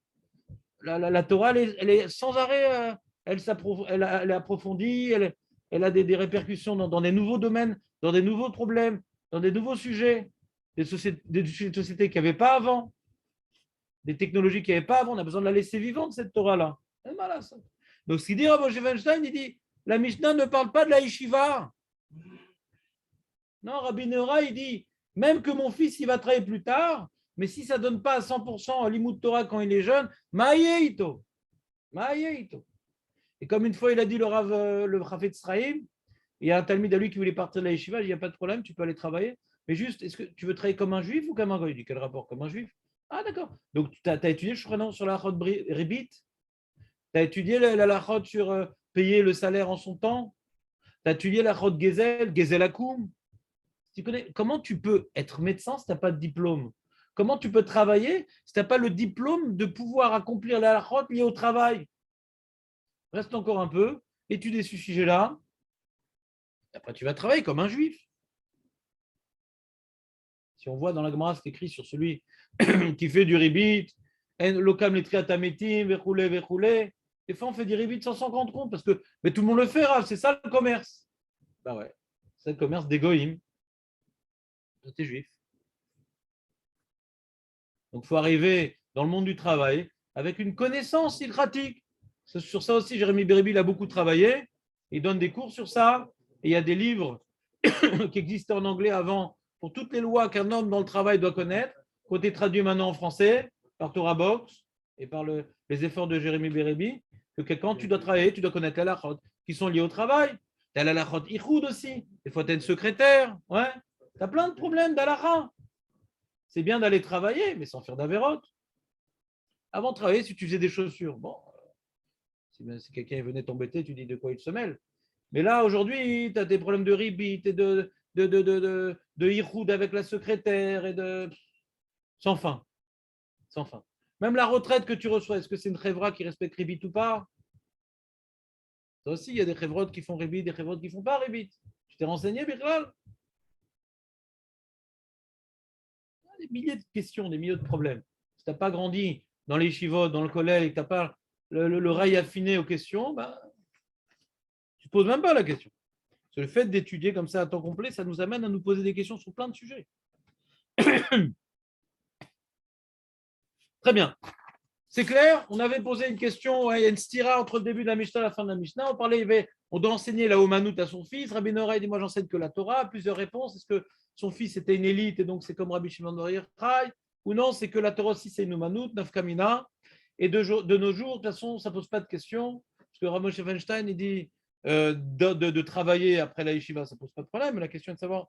la Torah, elle est sans arrêt, elle est approfondie, elle a des répercussions dans des nouveaux domaines, dans des nouveaux problèmes, dans des nouveaux sujets, des sociétés qu'il n'y avait pas avant, des technologies qu'il n'y avait pas avant. On a besoin de la laisser vivante, cette Torah-là. Donc, ce qu'il dit Rabbi Weinstein, il dit la Mishnah ne parle pas de la yeshiva. Non, Rabbi Neura, il dit même que mon fils, il va travailler plus tard, mais si ça ne donne pas à 100% à l'imout Torah quand il est jeune, ma'ayeito. Et comme une fois, il a dit le Chafetz Chaim, il y a un talmid à lui qui voulait partir de la yeshiva, il n'y a pas de problème, tu peux aller travailler. Mais juste, est-ce que tu veux travailler comme un juif ou comme un goy? Il dit, quel rapport? Comme un juif? Ah, d'accord. Donc, tu as étudié, je crois, sur la halachot ribit? Tu as étudié la halachot sur payer le salaire en son temps? Tu as étudié la halachot gezel akoum? Tu connais, comment tu peux être médecin si tu n'as pas de diplôme? Comment tu peux travailler si tu n'as pas le diplôme de pouvoir accomplir la halachot liée au travail? Reste encore un peu, étudie ce sujet-là. Après, tu vas travailler comme un juif. Si on voit dans la Gemara, c'est écrit sur celui qui fait du ribit, lokam letriatametim, verroulé, verroulé. Des fois, on fait du ribit sans s'en rendre compte parce que mais tout le monde le fait, c'est ça le commerce. Ben ouais, c'est le commerce des goïms. T'es juif. Donc, il faut arriver dans le monde du travail avec une connaissance ilkratique. Sur ça aussi, Jérémy Bérébi a beaucoup travaillé. Il donne des cours sur ça. Et il y a des livres qui existaient en anglais avant pour toutes les lois qu'un homme dans le travail doit connaître, qui ont été traduits maintenant en français par Torah Box et par les efforts de Jérémy Bérébi, que quand tu dois travailler, tu dois connaître la halachot qui sont liées au travail. Tu as la halachot ichoud aussi. Des fois, tu as une secrétaire. Ouais. Tu as plein de problèmes d'Alaha. C'est bien d'aller travailler, mais sans faire d'Averot. Avant de travailler, si tu faisais des chaussures, bon, si quelqu'un venait t'embêter, tu dis de quoi il se mêle. Mais là, aujourd'hui, tu as des problèmes de ribit et de hiroud avec la secrétaire et de. Sans fin. Sans fin. Même la retraite que tu reçois, est-ce que c'est une chevra qui respecte ribit ou pas? Ça aussi, il y a des chevrotes qui font ribit, des chevrotes qui ne font pas ribit. Tu t'es renseigné, Birlal? Des milliers de questions, des milliers de problèmes. Si tu n'as pas grandi dans les chivotes, dans le collège, tu n'as pas le rail affiné aux questions, bah, tu ne poses même pas la question. Le fait d'étudier comme ça à temps complet, ça nous amène à nous poser des questions sur plein de sujets. Très bien. C'est clair? On avait posé une question, il y a une stira entre le début de la Mishnah et la fin de la Mishnah. On doit enseigner la Omanout à son fils. Rabbi Noraï dit, moi j'enseigne que la Torah. Plusieurs réponses. Est-ce que son fils était une élite et donc c'est comme Rabbi Shimon Bar Yochai? Ou non, c'est que la Torah aussi c'est une Omanout, Nafkamina. Et de nos jours, de toute façon, ça ne pose pas de question. Parce que Ramosh Weinstein, il dit de travailler après la yeshiva, ça ne pose pas de problème. Mais la question est de savoir,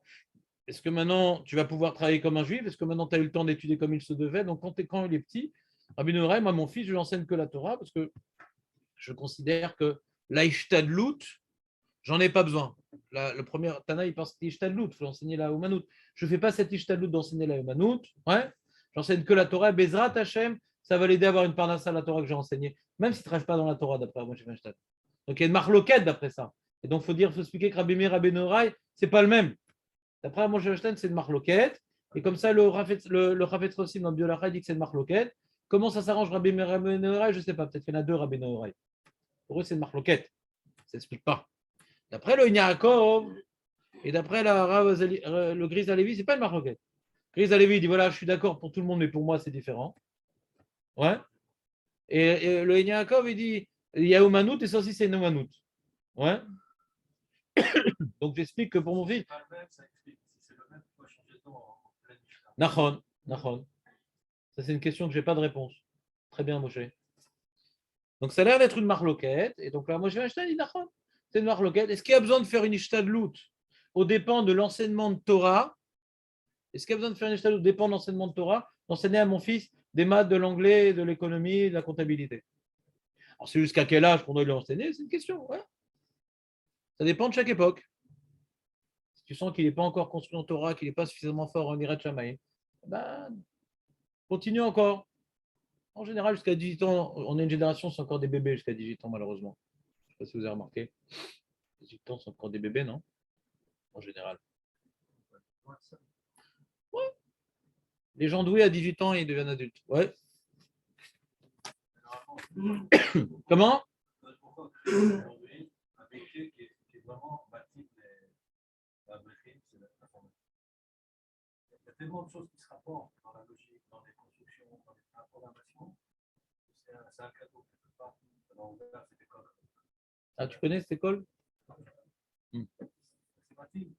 est-ce que maintenant tu vas pouvoir travailler comme un juif? Est-ce que maintenant tu as eu le temps d'étudier comme il se devait? Donc quand il est petit, Rabbi Noraï, moi mon fils, je lui enseigne que la Torah parce que je considère que l'Aishtadlut, j'en ai pas besoin. Le premier Tana, il pense que l'Ishtadlut, il faut enseigner la Omanout. Je ne fais pas cette Ishtadlut d'enseigner la Omanout. Ouais. J'enseigne que la Torah. Bezrat Hashem, ça va l'aider à avoir une parnassa à la Torah que j'ai enseignée, même s'il ne travaille pas dans la Torah d'après moi, Donc il y a une marloquette d'après ça. Et donc il faut expliquer que Rabbi Meir, Rabbi Noraï, ce n'est pas le même. D'après Moshe Weinstein, c'est une marloquette. Et comme ça, le Rafet Rossim dans Biolacha dit que c'est une marloquette. Comment ça s'arrange Rabbi Meir, Rabbi Noraï? Je ne sais pas. Peut-être qu'il y en a deux Rabbi Noraï. Pour eux, c'est une marloquette. Ça ne s'explique pas. D'après le Yaakov et d'après le Gris Alevi, ce n'est pas une marloquette. Gris Alevi dit voilà, je suis d'accord pour tout le monde, mais pour moi, c'est différent. Ouais. Et le Yaakov, il dit il y a Omanout et ça aussi, c'est une Omanout. Ouais. Donc j'explique que pour mon fils. Nachon, Nachon. Ça, c'est une question que je n'ai pas de réponse. Très bien, Moshe. Donc ça a l'air d'être une marloquette. Et donc là, Moshe Weinstein dit Nachon. C'est une marloquette. Est-ce qu'il y a besoin de faire une ishtadlout au dépend de l'enseignement de Torah? Est-ce qu'il y a besoin de faire une ishtadlout au dépend de l'enseignement de Torah? D'enseigner à mon fils des maths, de l'anglais, de l'économie, de la comptabilité. Alors c'est jusqu'à quel âge qu'on doit lui enseigner? C'est une question. Ouais. Ça dépend de chaque époque. Si tu sens qu'il n'est pas encore construit en Torah, qu'il n'est pas suffisamment fort en Irat Shamayim, ben, continue encore. En général, jusqu'à 18 ans, on est une génération, c'est encore des bébés jusqu'à 18 ans, malheureusement. Je ne sais pas si vous avez remarqué. 18 ans, c'est encore des bébés, non? En général. Ouais. Les gens doués à 18 ans, ils deviennent adultes. Ouais. Comment? Un métier qui est vraiment bâti la brique, c'est l'informatique. Il y a tellement de choses qui se rapportent dans la logique, dans les constructions, dans la programmation. C'est un cadeau quelque part. Alors, on verra cette école. Ah, tu connais cette école? C'est pratique.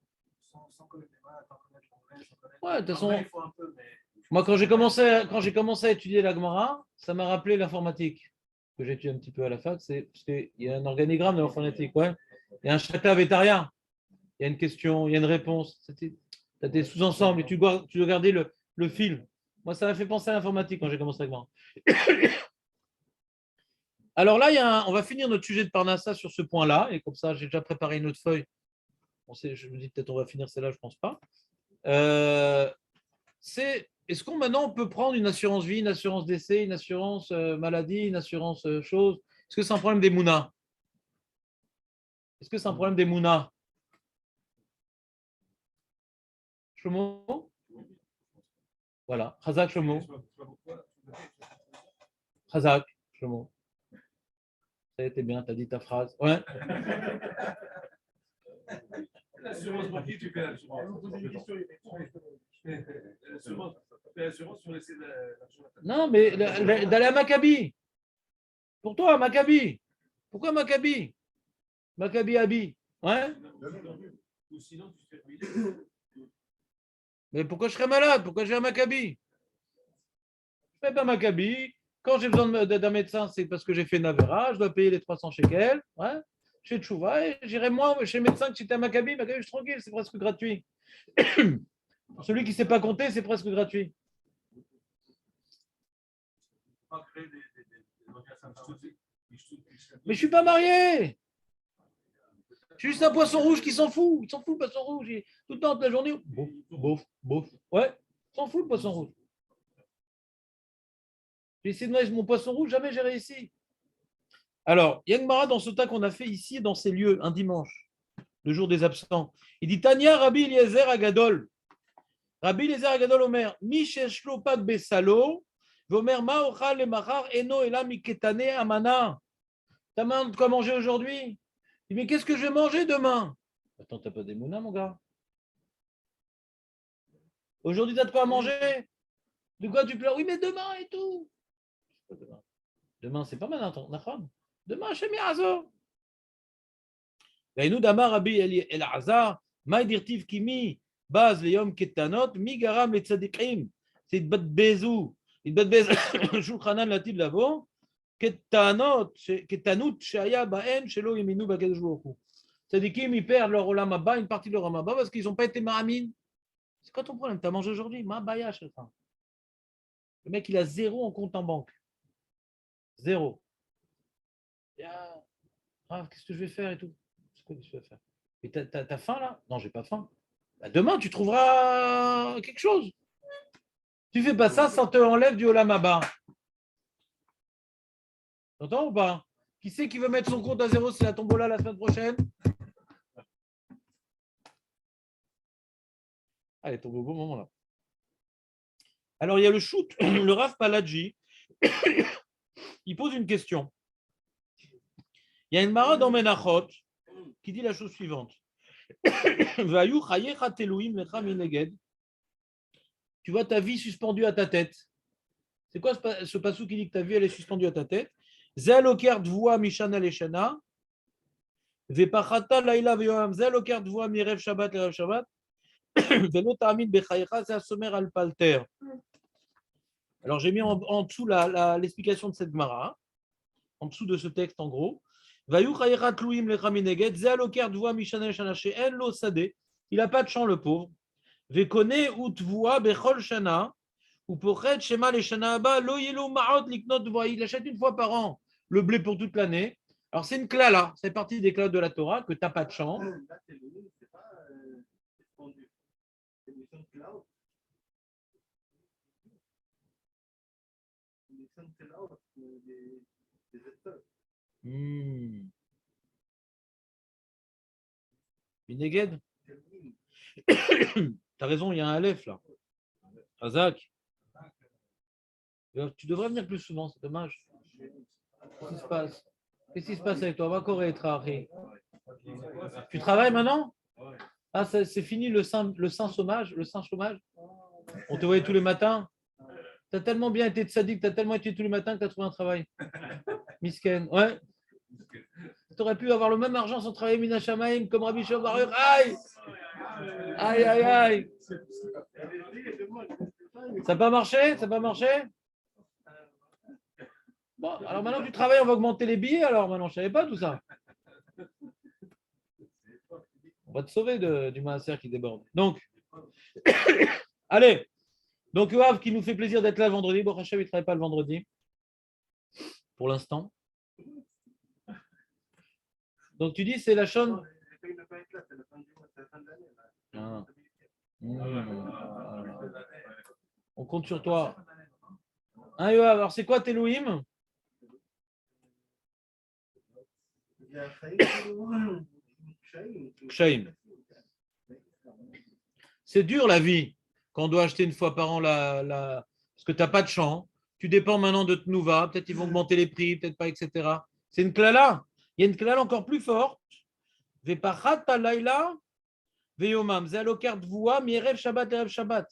Sans connaître les maths, sans connaître l'anglais, sans connaître. Ouais, de toute façon. Il faut un peu, mais. Moi, quand j'ai commencé à étudier la Gemara, ça m'a rappelé l'informatique que j'ai étudié un petit peu à la fac. C'est parce qu'il y a un organigramme de l'informatique, ouais. Il y a un chata vétarien. Il y a une question, il y a une réponse. Tu as des sous-ensembles et tu dois garder le fil. Moi, ça m'a fait penser à l'informatique quand j'ai commencé la Gemara. Alors là, on va finir notre sujet de Parnassa sur ce point-là. Et comme ça, j'ai déjà préparé une autre feuille. Je me dis peut-être on va finir celle-là, je ne pense pas. Est-ce qu'on maintenant on peut prendre une assurance vie, une assurance décès, une assurance maladie, une assurance chose? Est-ce que c'est un problème des mounas? Est-ce que c'est un problème des mounas? Shlomo? Voilà, Chazak Shlomo. Chazak Shlomo. Ça a été bien, tu as dit ta phrase. Ouais. L'assurance pour qui tu fais l'assurance? L'assurance sur l'essai de l'assurance. Non, mais d'aller à Maccabi. Pour toi, Maccabi. Pourquoi Maccabi? Maccabi Abi. Ouais. Ou sinon, tu te fais ruiner. Mais pourquoi je serais malade? Pourquoi j'ai un Maccabi? Je fais pas Maccabi. Quand j'ai besoin d'un médecin, c'est parce que j'ai fait Navera. Je dois payer les 300 shekels. Ouais. Chez Tchouva. Et j'irai moins chez le médecin que si tu es à Maccabi. Maccabi, je suis tranquille. C'est presque gratuit. Celui qui ne sait pas compter, c'est presque gratuit. Pas créer des audiences informatiques. Mais je ne suis pas marié. Je suis juste un poisson rouge qui s'en fout. Il s'en fout, le poisson rouge. Tout le temps, toute la journée. Bof, bof, bof. Ouais, il s'en fout, le poisson rouge. J'ai essayé de noyer mon poisson rouge, jamais j'ai réussi. Alors, il y a une Gemara dans ce tas qu'on a fait ici, dans ces lieux, un dimanche, le jour des absents. Il dit Tania Rabbi Eliezer Agadol. Rabbi Eliezer Agadol Omer, Misheshlo Pat Besalo, Vomer Maochal le Machar, Eno Ela Miketane Amana. T'as de quoi manger aujourd'hui? Il dit mais qu'est-ce que je vais manger demain? Attends, t'as pas des mouna, mon gars? Aujourd'hui, t'as de quoi manger? De quoi tu pleures? Oui, mais demain et tout. Demain, c'est pas maintenant, demain, Hachem Ya'azor. Nous d'Amar Rabbi Elazar, Maïdirtiv Kimi, Baz Leyom Ketanot, Migaram les Tzadikim. C'est une bête bezou. Une bête bezou. Shulchanan Latib Lavo, Ketanot, Ketanut, Shaya Baen, Shelo Yeminu Bakadosh Baruch Hu. Tzadikim, ils perdent leur Olam Haba, une partie de leur Olam Haba, parce qu'ils n'ont pas été Mahamim. C'est quoi ton problème? Tu as mangé aujourd'hui? Ma baya, Shelcha. Le mec, il a 0 en compte en banque. 0. Ah, qu'est-ce que je vais faire et tout? Qu'est-ce que tu vas faire? Et t'as faim là? Non, j'ai pas faim. Bah, demain, tu trouveras quelque chose. Tu fais pas ça, ça te enlève du Olam Haba. T'entends ou pas? Qui c'est qui veut mettre son compte à 0 si la tombola la semaine prochaine? Allez, tombe au bon moment là. Alors, il y a le shoot, le Rav Paladji. Il pose une question. Il y a une mara dans Menachot qui dit la chose suivante. Tu vois ta vie suspendue à ta tête. C'est quoi ce passou qui dit que ta vie elle est suspendue à ta tête? Zaloker dvoa mishana leshana. Vepachata laila veyoam. Zaloker dvoa mirev shabbat lerev shabbat. Velo ta'amin bechayecha. C'est un sommaire al palter. Alors j'ai mis en dessous l'explication de cette Gemara, en dessous de ce texte en gros. Il n'a pas de champ, le pauvre. Il achète une fois par an le blé pour toute l'année. Alors c'est une klala, c'est partie des clales de la Torah que tu n'as pas de champ. Bineged. T'as raison, il y a un Aleph là. Azak. Tu devrais venir plus souvent, c'est dommage. Qu'est-ce qui se passe? Qu'est-ce qui se passe avec toi? Va courir, tu travailles maintenant? Ah, c'est fini le saint chômage, On te voyait tous les matins. Tu as tellement bien été tzaddik, tu as tellement été tous les matins que tu as trouvé un travail. Misken, ouais. Tu aurais pu avoir le même argent sans travailler Mina Shamaim comme Rabbi Shimon Bar Yochai. Aïe! Aïe, aïe, aïe! Ça n'a pas marché? Ça n'a pas marché? Bon, alors maintenant que tu travailles, on va augmenter les billets. Alors maintenant, je ne savais pas tout ça. On va te sauver du maaser qui déborde. Donc, allez. Donc, Yoav qui nous fait plaisir d'être là le vendredi. Bon, Hachem, il ne travaille pas le vendredi. Pour l'instant. Donc, tu dis, c'est la chaîne. Ah. On compte sur toi. Hein, Yoav, alors c'est quoi tes Louim? Kshaim. C'est dur la vie quand on doit acheter une fois par an parce que tu n'as pas de champ. Tu dépends maintenant de Tnouva. Peut-être ils vont augmenter les prix, peut-être pas, etc. C'est une klala. Il y a une klala encore plus forte. Vepachat laila veyomam. Zalokar dvoa mirev shabbat erev shabbat.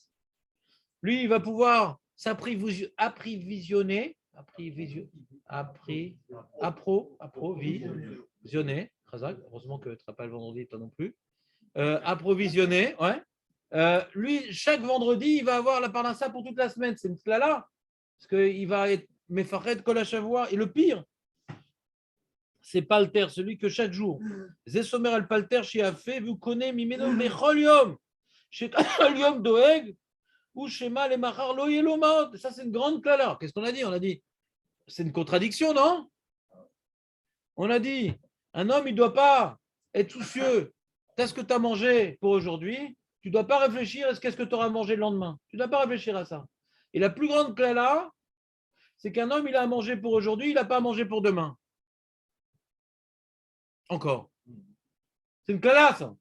Lui, il va pouvoir approvisionner. Approvisionner. Heureusement que tu n'as pas le vendredi, toi non plus. Approvisionner, ouais. Lui, chaque vendredi, il va avoir la parnassa pour toute la semaine. C'est une klala. Parce qu'il va être mefared kol hashavua. Et le pire, c'est palter, celui que chaque jour. Zesomer al palter shiafé, vous connaissez mimeno bechol yom. Chez Yom Doeg, ou Shema les Machar lo Yelomot. Ça, c'est une grande clala. Qu'est-ce qu'on a dit? On a dit, c'est une contradiction, non? On a dit, un homme, il ne doit pas être soucieux. Qu'est-ce que tu as mangé pour aujourd'hui? Tu ne dois pas réfléchir à ce qu'est-ce que tu auras mangé le lendemain. Tu ne dois pas réfléchir à ça. Et la plus grande clala, c'est qu'un homme, il a à manger pour aujourd'hui, il n'a pas à manger pour demain. Encore. C'est une clala, ça.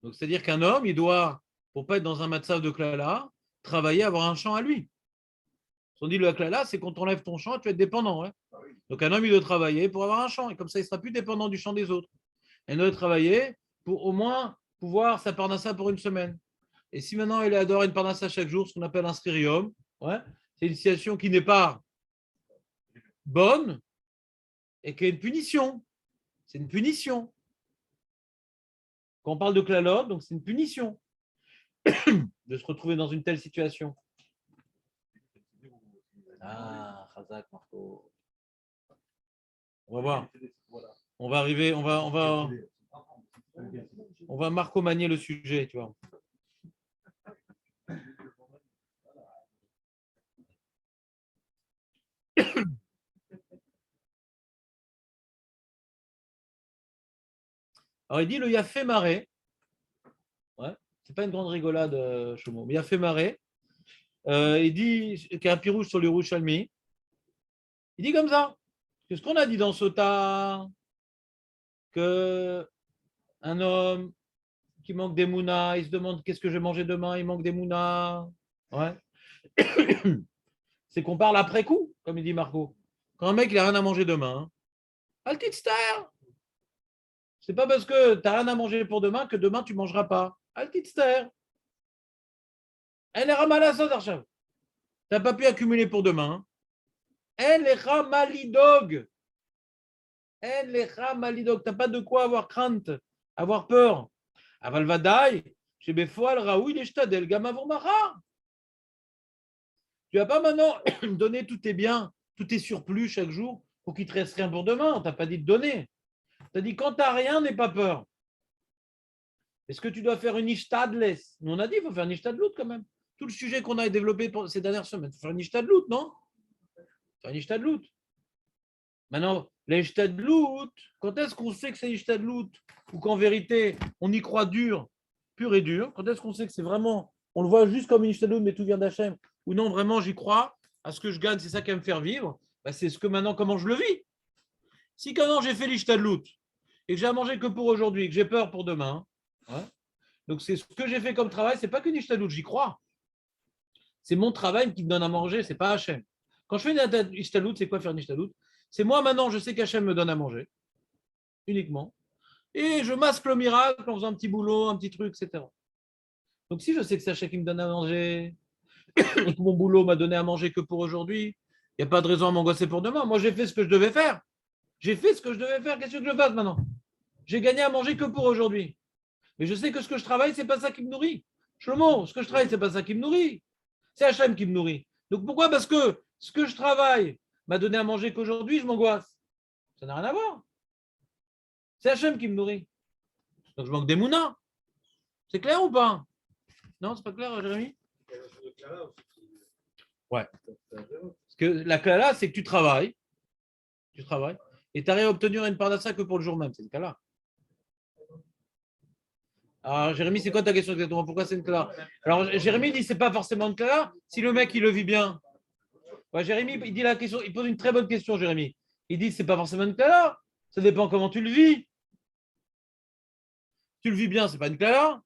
Donc, c'est-à-dire qu'un homme, il doit, pour ne pas être dans un matzav de klala, travailler, avoir un champ à lui. On dit le klala, c'est quand on enlève ton champ, tu vas être dépendant. Hein. Donc, un homme, il doit travailler pour avoir un champ. Et comme ça, il ne sera plus dépendant du champ des autres. Il doit travailler pour au moins pouvoir sa parnassa pour une semaine. Et si maintenant, il adore une parnassa chaque jour, ce qu'on appelle un scririum, ouais, c'est une situation qui n'est pas bonne et qui est une punition. C'est une punition. Quand on parle de klalot, donc c'est une punition de se retrouver dans une telle situation. Ah, Chazak, Marco. On va voir. On va arriver, on va Marco manier le sujet, tu vois. Alors il dit le Yafé Maré. Ouais, c'est pas une grande rigolade, Chomo, mais Yafé Maré. Il dit qu'il y a un pirouge sur le Yerushalmi. Il dit comme ça. C'est ce qu'on a dit dans Sota, que un homme qui manque des mounas, il se demande qu'est-ce que je vais manger demain, il manque des mounas. Ouais. C'est qu'on parle après coup, comme il dit Marco. Quand un mec il n'a rien à manger demain, Altitster. C'est pas parce que tu n'as rien à manger pour demain que demain tu ne mangeras pas. Altitster. Elle est ramalasod, Archav. Tu n'as pas pu accumuler pour demain. Elle est ramalidog. Elle est ramalidog. Tu n'as pas de quoi avoir crainte, avoir peur. Avalvadaï, chez Befoal, Raoui, les Shtadel, Gamavurmacha. Tu vas pas maintenant donner tous tes biens, tous tes surplus chaque jour pour qu'il ne te reste rien pour demain. On t'a pas dit de donner. Tu as dit quand tu n'as rien, n'aie pas peur. Est-ce que tu dois faire une ishtadles? Nous, on a dit qu'il faut faire une ishtadlout quand même. Tout le sujet qu'on a développé ces dernières semaines, il faut faire une ishtadlout, non? Faire une ishtadlout. Maintenant, les ishtadlout, quand est-ce qu'on sait que c'est ishtadlout? Ou qu'en vérité, on y croit dur, pur et dur? Quand est-ce qu'on sait que c'est vraiment, on le voit juste comme une ishtadlout, mais tout vient d'Hachem? Ou non, vraiment, j'y crois, à ce que je gagne, c'est ça qui va me faire vivre. Ben, c'est ce que maintenant, comment je le vis. Si quand j'ai fait l'ishtadlout et que j'ai à manger que pour aujourd'hui, que j'ai peur pour demain, ouais, donc c'est ce que j'ai fait comme travail, c'est pas qu'une ishtadlout, j'y crois. C'est mon travail qui me donne à manger, c'est pas Hachem. Quand je fais une ishtadlout, c'est quoi faire une ishtadlout? C'est moi maintenant, je sais qu'Hachem me donne à manger, uniquement. Et je masque le miracle en faisant un petit boulot, un petit truc, etc. Donc si je sais que c'est Hachem qui me donne à manger, et que mon boulot m'a donné à manger que pour aujourd'hui, il n'y a pas de raison à m'angoisser pour demain. Moi, j'ai fait ce que je devais faire. J'ai fait ce que je devais faire. Qu'est-ce que je fasse maintenant? J'ai gagné à manger que pour aujourd'hui. Mais je sais que ce que je travaille, c'est pas ça qui me nourrit. Shlomo, ce que je travaille, c'est pas ça qui me nourrit. C'est Hachem qui me nourrit. Donc pourquoi? Parce que ce que je travaille m'a donné à manger qu'aujourd'hui, je m'angoisse. Ça n'a rien à voir. C'est Hachem qui me nourrit. Donc je manque des mounas. C'est clair ou pas? Non, c'est pas clair, Jérémy? Ouais. Parce que la cala, c'est que tu travailles, et tu arrives à obtenir une part d'assa que pour le jour même. C'est une cala. Alors, Jérémy, c'est quoi ta question exactement? Pourquoi c'est une cala? Alors, Jérémy dit c'est pas forcément une cala si le mec il le vit bien. Ouais, Jérémy, il dit la question, il pose une très bonne question, Jérémy. Il dit c'est pas forcément une cala. Ça dépend comment tu le vis. Tu le vis bien, c'est pas une cala.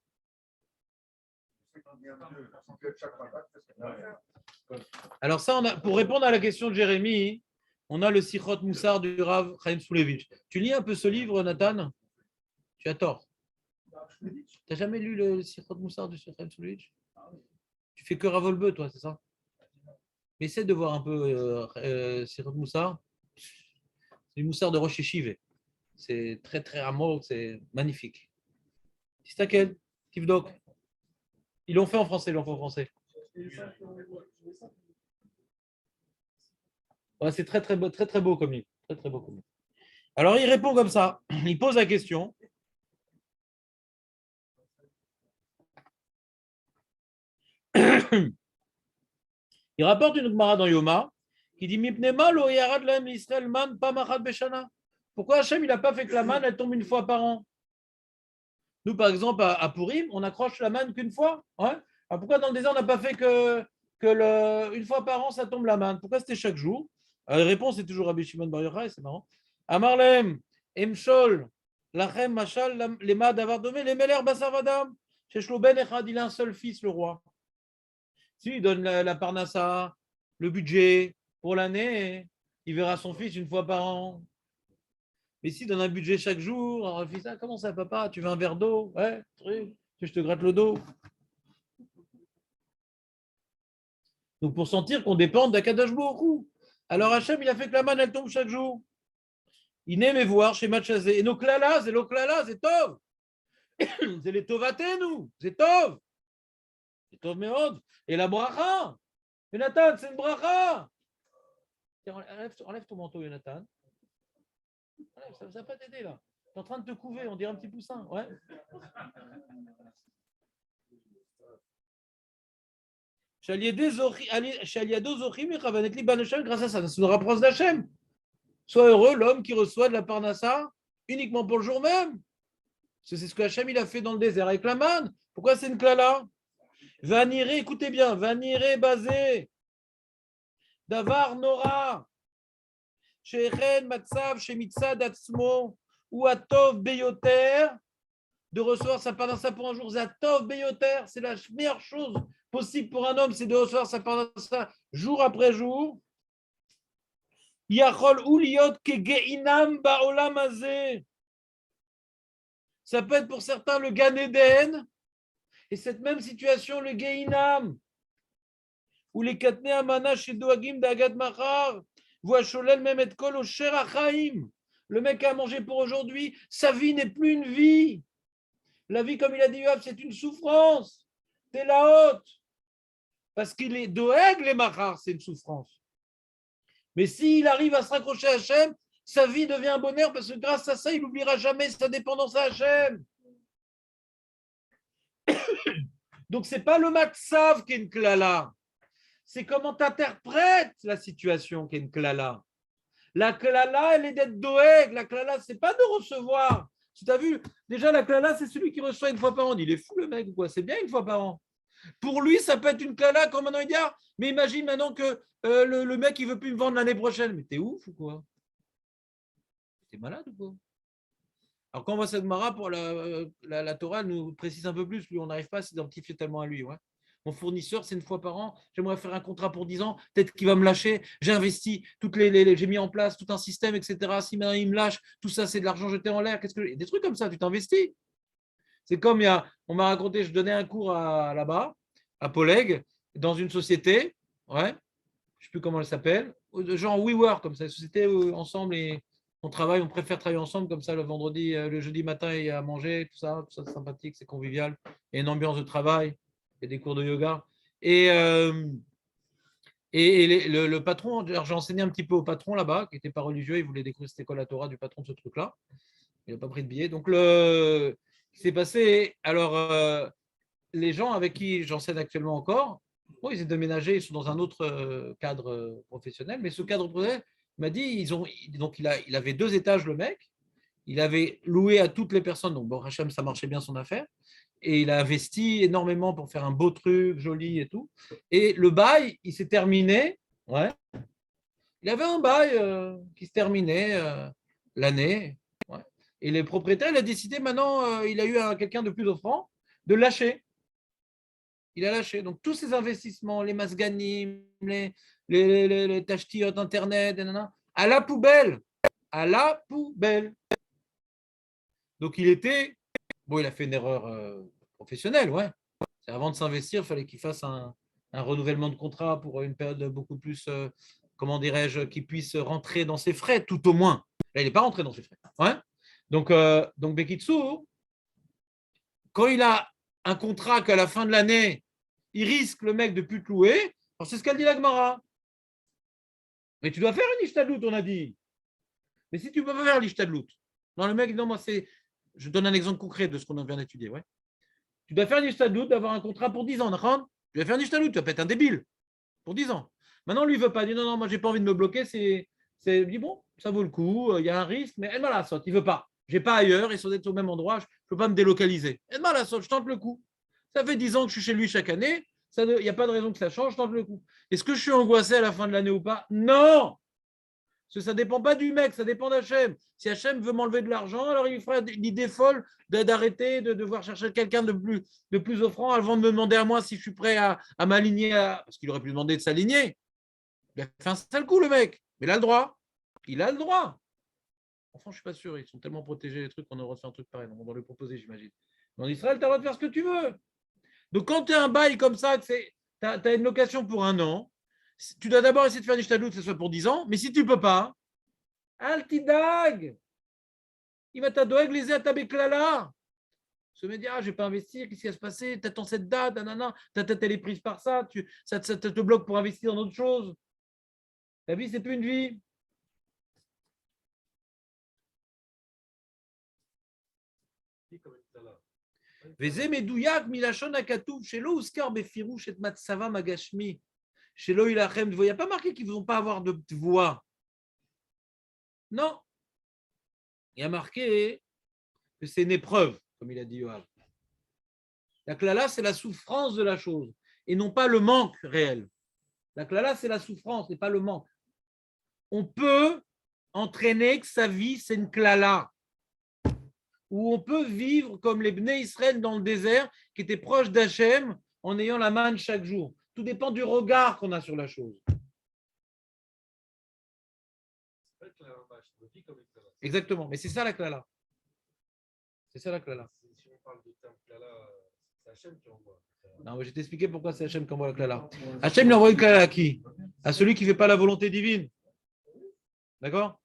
Alors ça, pour répondre à la question de Jérémy, on a le Sichot Moussar du Rav Chaim Soulevitch. Tu lis un peu ce livre, Nathan? Tu as tort. Tu n'as jamais lu le Sichot Moussar du Chaim Soulevitch? Tu fais que Ravolbeu, toi, c'est ça? Mais essaie de voir un peu Sichot Moussar. C'est du Moussar de Rosh Yeshiva. C'est très, très rare, c'est magnifique. Tistakel, Tivdok. Ils l'ont fait en français, Ouais, c'est très, très beau comme livre. Très, très beau comme livre. Alors, il répond comme ça. Il pose la question. Il rapporte une Gemara dans Yoma qui dit Mipnema lo yarad lahem l'Israël man pamachat beshana. Pourquoi Hachem il n'a pas fait que la manne elle tombe une fois par an? Nous, par exemple, à Purim, on accroche la manne qu'une fois. Ouais. Alors, pourquoi dans le désert on n'a pas fait une fois par an ça tombe la manne? Pourquoi c'était chaque jour? La réponse est toujours Rabbi Shimon Bar Yochai, c'est marrant. Amarlem, Emshol, Lachem, Machal, Lema, Davar Domé, les Meler, Basavadam. Chez Shloben Echad, il a un seul fils, le roi. Si il donne la parnassa, le budget pour l'année, il verra son fils une fois par an. Mais s'il donne un budget chaque jour, alors le fils, ah, comment ça, papa? Tu veux un verre d'eau? Ouais, truc, que je te gratte le dos. Donc pour sentir qu'on dépend d'Akadosh Baruch. Alors Hachem, il a fait que la manne, elle tombe chaque jour. Il aime voir chez Matchazé. Et nos klalas, c'est l'oklala, c'est Tov. C'est les Tovaté, nous. C'est Tov. C'est Tov Meod. Et la bracha. Jonathan, c'est une bracha. Enlève ton manteau, Jonathan. Ça ne va pas t'aider, là. Tu es en train de te couver, on dirait un petit poussin. Ouais. Grâce à ça, ça nous rapproche d'Hachem. Sois heureux, l'homme qui reçoit de la parnassa uniquement pour le jour même. C'est ce que Hachem il a fait dans le désert avec la manne. Pourquoi c'est une klala? Vaniré, écoutez bien, Vaniré basé. Davar Nora. Shechen Matsav, Shemitzad Atzmo, ou Atov Beyoter, de recevoir sa parnassa pour un jour. Zatov Beyoter, c'est la meilleure chose possible pour un homme, c'est de recevoir sa parnassa jour après jour. Yachol Uliot Kegeinam Baolam Azeh. Ça peut être pour certains le Gan Eden, et cette même situation, le Geinam, ou les Katne Amana chez Doagim d'Agad Machar, voit Sholel même et Kol au Sherachaim. Le mec a mangé pour aujourd'hui, sa vie n'est plus une vie. La vie, comme il a dit Yoav, c'est une souffrance. T'es la haute. Parce qu'il est Doeg, les Machar, c'est une souffrance. Mais s'il arrive à se raccrocher à Hachem, sa vie devient un bonheur parce que grâce à ça, il n'oubliera jamais sa dépendance à Hachem. Donc, ce n'est pas le matzav qui est une klala. C'est comment tu interprètes la situation qui est une klala. La klala, elle est d'être doeg. La klala, ce n'est pas de recevoir. Tu as vu, déjà, la klala, c'est celui qui reçoit une fois par an. Il est fou, le mec, ou quoi? C'est bien une fois par an. Pour lui, ça peut être une klala comme maintenant il dit, mais imagine maintenant que le mec, il ne veut plus me vendre l'année prochaine. Mais t'es ouf ou quoi? T'es malade ou quoi? Alors, quand on voit cette Mara, pour la Torah nous précise un peu plus, lui, on n'arrive pas à s'identifier tellement à lui. Ouais. Mon fournisseur, c'est une fois par an, j'aimerais faire un contrat pour 10 ans, peut-être qu'il va me lâcher, j'ai investi, j'ai mis en place tout un système, etc. Si maintenant il me lâche, tout ça, c'est de l'argent jeté en l'air. Des trucs comme ça, tu t'investis. C'est comme on m'a raconté, je donnais un cours là-bas, à Poleg, dans une société, ouais, je ne sais plus comment elle s'appelle, genre WeWork, comme ça, une société où ensemble et on travaille, on préfère travailler ensemble comme ça le vendredi, le jeudi matin, il y a à manger, tout ça c'est sympathique, c'est convivial. Il y a une ambiance de travail, il y a des cours de yoga. Et le patron, j'ai enseigné un petit peu au patron là-bas, qui n'était pas religieux, il voulait découvrir cette école à Torah du patron de ce truc-là. Il n'a pas pris de billet. Donc, ce qui s'est passé, alors, les gens avec qui j'enseigne actuellement encore, bon, ils ont déménagé, ils sont dans un autre cadre professionnel, mais ce cadre professionnel, il m'a dit, donc il avait 2 étages, le mec, il avait loué à toutes les personnes, donc bon, Hachem, ça marchait bien son affaire, et il a investi énormément pour faire un beau truc, joli et tout, et le bail, il s'est terminé, ouais, il avait un bail qui se terminait l'année, ouais. Et le propriétaire, il a décidé maintenant, il a eu quelqu'un de plus offrant, de lâcher. Il a lâché. Donc, tous ces investissements, les masganim, les tachtiot Internet, à la poubelle. À la poubelle. Donc, il a fait une erreur professionnelle, ouais. Avant de s'investir, il fallait qu'il fasse un renouvellement de contrat pour une période beaucoup plus, comment dirais-je, qu'il puisse rentrer dans ses frais, tout au moins. Là, il n'est pas rentré dans ses frais. Ouais. Donc Bekitsu, quand il a un contrat qu'à la fin de l'année, il risque le mec de plus te louer. Alors c'est ce qu'elle dit la Gemara. Mais tu dois faire une ishtadlout, on a dit. Mais si tu ne peux pas faire l'ishtadlout, non, le mec, non, moi c'est. Je donne un exemple concret de ce qu'on vient d'étudier. Ouais. Tu dois faire une ishtadlout, d'avoir un contrat pour 10 ans, d'accord? Tu vas faire une ishtadlout, tu vas pas être un débile pour 10 ans. Maintenant, lui, il ne veut pas. Il dit non, non, moi, j'ai pas envie de me bloquer. Il dit bon, ça vaut le coup, il y a un risque, mais elle m'a la saute, il ne veut pas. Je n'ai pas ailleurs, ils sont d'être au même endroit, je ne peux pas me délocaliser. Elle m'a la saute, je tente le coup. Ça fait 10 ans que je suis chez lui chaque année, il n'y a pas de raison que ça change, je tente le coup. Est-ce que je suis angoissé à la fin de l'année ou pas? Non! Parce que ça ne dépend pas du mec, ça dépend d'Hachem. Si Hachem veut m'enlever de l'argent, alors il fera l'idée folle d'arrêter, de devoir chercher quelqu'un de plus offrant avant de me demander à moi si je suis prêt à m'aligner. Parce qu'il aurait pu demander de s'aligner. Il a fait un sale coup, le mec. Mais il a le droit. Il a le droit. Enfin, je ne suis pas sûr. Ils sont tellement protégés, les trucs, qu'on aurait fait un truc pareil. On va le proposer, j'imagine. Mais en Israël, tu as le droit de faire ce que tu veux. Donc, quand tu as un bail comme ça, tu as une location pour 1 an, tu dois d'abord essayer de faire des shtadlout, que ce soit pour 10 ans. Mais si tu ne peux pas, Altidag, il va t'adorer les à ta béclala. Se me dire, je ne vais pas investir, qu'est-ce qui va se passer? Tu attends cette date, nanana, ta tête elle est prise par ça, ça te bloque pour investir dans autre chose. La vie, c'est plus une vie. וזה מדויק מלשון הכתוב שלא הוזכר בפירוש את מצבם הגשמי, שלא יילחם דבו. Il n'y a pas marqué qu'ils ne vont pas avoir de voix. Non. Il y a marqué que c'est une épreuve, comme il a dit Yoav. La klala, c'est la souffrance de la chose, et non pas le manque réel. La klala, c'est la souffrance, et pas le manque. On peut entraîner que sa vie, c'est une klala. Où on peut vivre comme les Bnei Israël dans le désert, qui étaient proches d'Hachem, en ayant la manne chaque jour. Tout dépend du regard qu'on a sur la chose. Exactement, mais c'est ça la klala. C'est ça la klala. Si on parle de terme klala, c'est Hachem qui envoie. Non, je vais t'expliquer pourquoi c'est Hachem qui envoie la klala. Hachem lui envoie une klala à qui? À celui qui ne fait pas la volonté divine. D'accord?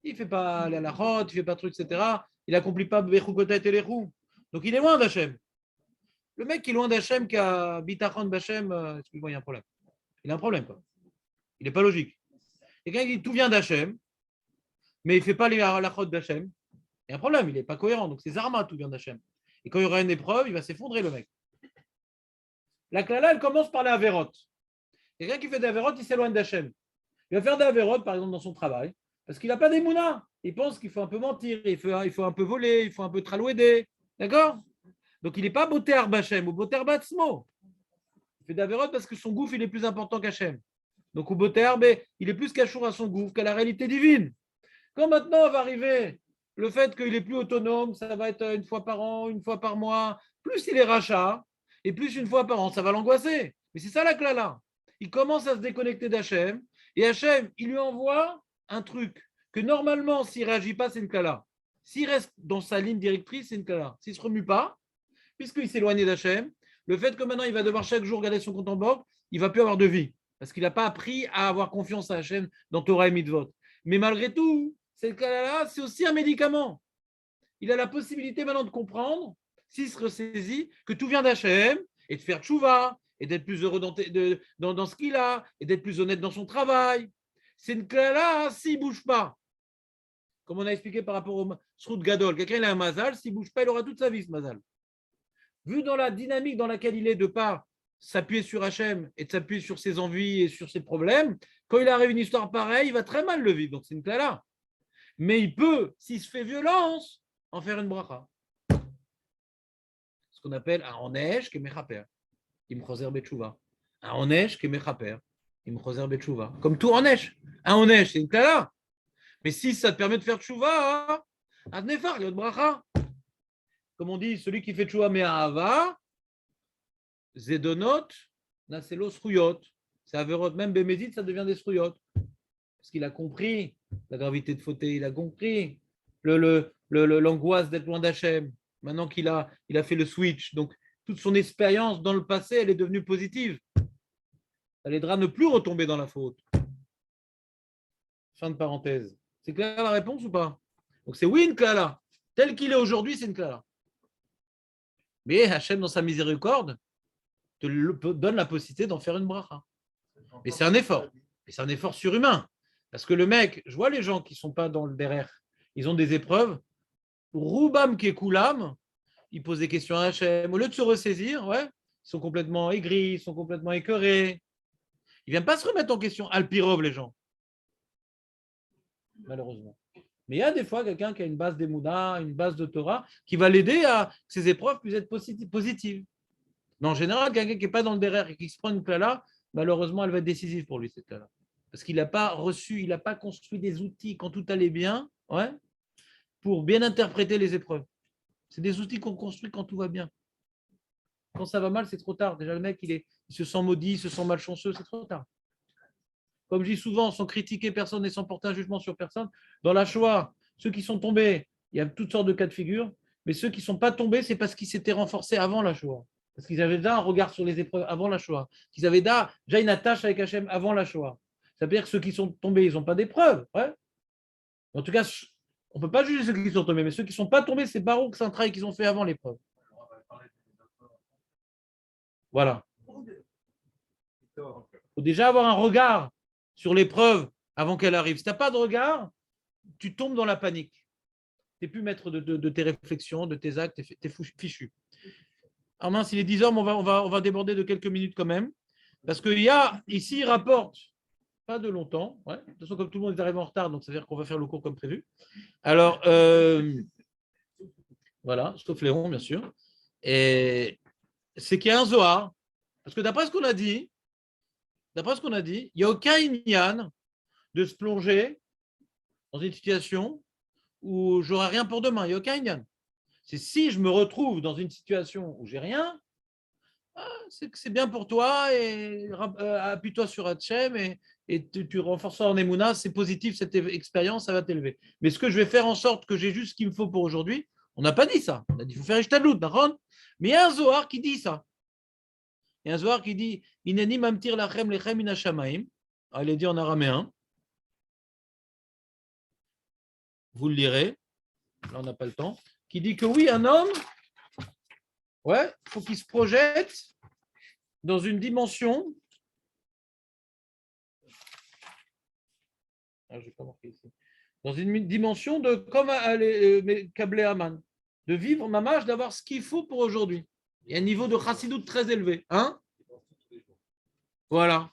Il ne fait pas la halachot, il ne fait pas de trucs, etc. Il n'accomplit pas Bechukota et Telechou. Donc il est loin d'Hachem. Le mec qui est loin d'Hachem, qui a Bitachon Bachem, excuse-moi, il y a un problème. Il a un problème, quoi. Il n'est pas logique. Quelqu'un qui dit tout vient d'Hachem, mais il ne fait pas les halachot d'Hachem. Il y a un problème, il n'est pas cohérent. Donc c'est Zarma, tout vient d'Hachem. Et quand il y aura une épreuve, il va s'effondrer, le mec. La klala, elle commence par la Averot. Quelqu'un qui fait des Averot, il s'éloigne d'Hachem. Il va faire des Averot, par exemple, dans son travail. Parce qu'il n'a pas d'émouna. Il pense qu'il faut un peu mentir, il faut un peu voler, il faut un peu tralouéder. D'accord? Donc il n'est pas Boter Bachem ou Boter Batsmo. Il fait d'Averot parce que son gouffre, il est plus important qu'Hachem. Donc au Boter, il est plus cachour à son gouffre qu'à la réalité divine. Quand maintenant va arriver le fait qu'il est plus autonome, ça va être une fois par an, une fois par mois, plus il est rachat, et plus une fois par an, ça va l'angoisser. Mais c'est ça la klala. Il commence à se déconnecter d'Hachem, et Hachem, il lui envoie un truc que normalement, s'il ne réagit pas, c'est une klala. S'il reste dans sa ligne directrice, c'est une klala. S'il ne se remue pas, puisqu'il s'est éloigné d'Hachem, le fait que maintenant il va devoir chaque jour regarder son compte en banque, il ne va plus avoir de vie. Parce qu'il n'a pas appris à avoir confiance à Hachem dans Torah et Mitzvot. Mais malgré tout, cette klala-là, c'est aussi un médicament. Il a la possibilité maintenant de comprendre, s'il se ressaisit, que tout vient d'Hachem, et de faire tchouva, et d'être plus heureux dans ce qu'il a, et d'être plus honnête dans son travail. C'est une klala, s'il ne bouge pas. Comme on a expliqué par rapport au Srout Gadol, quelqu'un il a un mazal, s'il ne bouge pas, il aura toute sa vie ce mazal. Vu dans la dynamique dans laquelle il est, de pas s'appuyer sur Hachem et de s'appuyer sur ses envies et sur ses problèmes, quand il arrive une histoire pareille, il va très mal le vivre. Donc c'est une klala. Mais il peut, s'il se fait violence, en faire une bracha. Ce qu'on appelle un onesh kemechaper. Imchoser betchouva. Un onesh kemechaper. Imchoser betchouva. Comme tout onesh. Un onesh, c'est une klala. Mais si ça te permet de faire tchouva, un nefar, il y a de bracha. Comme on dit, celui qui fait tchouva me'ahava, zedonot, naselo sruyot. C'est averot, même bémédite, ça devient des sruyot. Parce qu'il a compris la gravité de fauter, il a compris l'angoisse d'être loin d'Hachem. Maintenant qu'il a fait le switch, donc toute son expérience dans le passé, elle est devenue positive. Ça l'aidera à ne plus retomber dans la faute. Fin de parenthèse. C'est clair la réponse ou pas? Donc c'est oui une klala. Tel qu'il est aujourd'hui, c'est une klala. Mais Hachem, dans sa miséricorde, donne la possibilité d'en faire une bracha. Mais c'est un effort. Et c'est un effort surhumain. Parce que le mec, je vois les gens qui ne sont pas dans le derrière, ils ont des épreuves. Roubam Kekulam, ils posent des questions à Hachem. Au lieu de se ressaisir, ouais, ils sont complètement aigris, ils sont complètement écœurés. Ils ne viennent pas se remettre en question. Alpirov, les gens. Malheureusement. Mais il y a des fois quelqu'un qui a une base d'Emouna, une base de Torah, qui va l'aider à que ces épreuves puissent être positives. Mais en général, quelqu'un qui n'est pas dans le derrière et qui se prend une clala, malheureusement, elle va être décisive pour lui, cette clala. Parce qu'il n'a pas reçu, il n'a pas construit des outils quand tout allait bien, ouais, pour bien interpréter les épreuves. C'est des outils qu'on construit quand tout va bien. Quand ça va mal, c'est trop tard. Déjà, le mec, il se sent maudit, il se sent malchanceux, c'est trop tard. Comme je dis souvent, sans critiquer personne et sans porter un jugement sur personne, dans la Shoah, ceux qui sont tombés, il y a toutes sortes de cas de figure, mais ceux qui ne sont pas tombés, c'est parce qu'ils s'étaient renforcés avant la Shoah. Parce qu'ils avaient déjà un regard sur les épreuves avant la Shoah. Qu'ils avaient déjà une attache avec Hachem avant la Shoah. Ça veut dire que ceux qui sont tombés, ils n'ont pas d'épreuves. Ouais. En tout cas, on ne peut pas juger ceux qui sont tombés, mais ceux qui ne sont pas tombés, c'est Barouk, c'est un travail qu'ils ont fait avant l'épreuve. Voilà. Il faut déjà avoir un regard sur l'épreuve avant qu'elle arrive. Si tu n'as pas de regard, tu tombes dans la panique. Tu n'es plus maître de tes réflexions, de tes actes, tu es fichu. Alors mince, il est 10h, mais on va déborder de quelques minutes quand même. Parce qu'il y a ici, il rapporte pas de longtemps. Ouais. De toute façon, comme tout le monde est arrivé en retard, donc ça veut dire qu'on va faire le cours comme prévu. Alors, voilà, sauf Léon, bien sûr. Et c'est qu'il y a un Zohar. Parce que d'après ce qu'on a dit, il n'y a aucun Inyan de se plonger dans une situation où j'aurai rien pour demain. Il n'y a aucun Inyan. C'est si je me retrouve dans une situation où j'ai rien, c'est bien pour toi et appuie-toi sur Hachem et tu renforces ça en Emouna, c'est positif cette expérience, ça va t'élever. Mais ce que je vais faire en sorte que j'ai juste ce qu'il me faut pour aujourd'hui, on n'a pas dit ça. On a dit qu'il faut faire Ishtadlout, d'accord ? Mais il y a un Zohar qui dit ça. Il y a un Zohar qui dit Inani mamtir lachem lechem min hashamaim. Il est dit en araméen. Vous le lirez. Là, on n'a pas le temps. Qui dit que oui, un homme, ouais, il faut qu'il se projette dans une dimension. Je vais pas marquer ici. Dans une dimension de comme Kablé Aman, de vivre mamash, d'avoir ce qu'il faut pour aujourd'hui. Il y a un niveau de chassidoute très élevé. Hein? Voilà.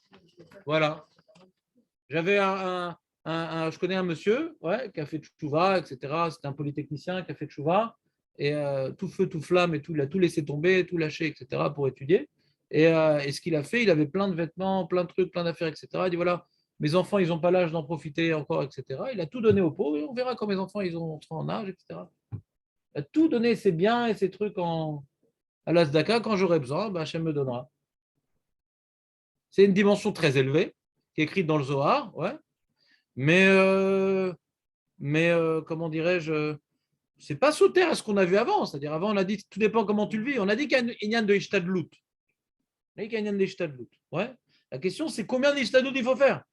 J'avais je connais un monsieur ouais, qui a fait tchouva, etc. C'était un polytechnicien qui a fait tchouva. Et tout feu, tout flamme, et tout, il a tout laissé tomber, tout lâché, etc. pour étudier. Et ce qu'il a fait, il avait plein de vêtements, plein de trucs, plein d'affaires, etc. Il dit voilà, mes enfants, ils n'ont pas l'âge d'en profiter encore, etc. Il a tout donné aux pauvres et on verra quand mes enfants, ils seront en âge, etc. Il a tout donné ses biens et ses trucs à l'Asdaka. Quand j'aurai besoin, Hachem me donnera. C'est une dimension très élevée, qui est écrite dans le Zohar, ouais. Mais comment dirais-je, c'est pas sauter à ce qu'on a vu avant. C'est-à-dire, avant, on a dit, tout dépend comment tu le vis. On a dit qu'il y a une inyan de Ishtadlout. Ouais. La question, c'est combien d'Ishtadlout il faut faire.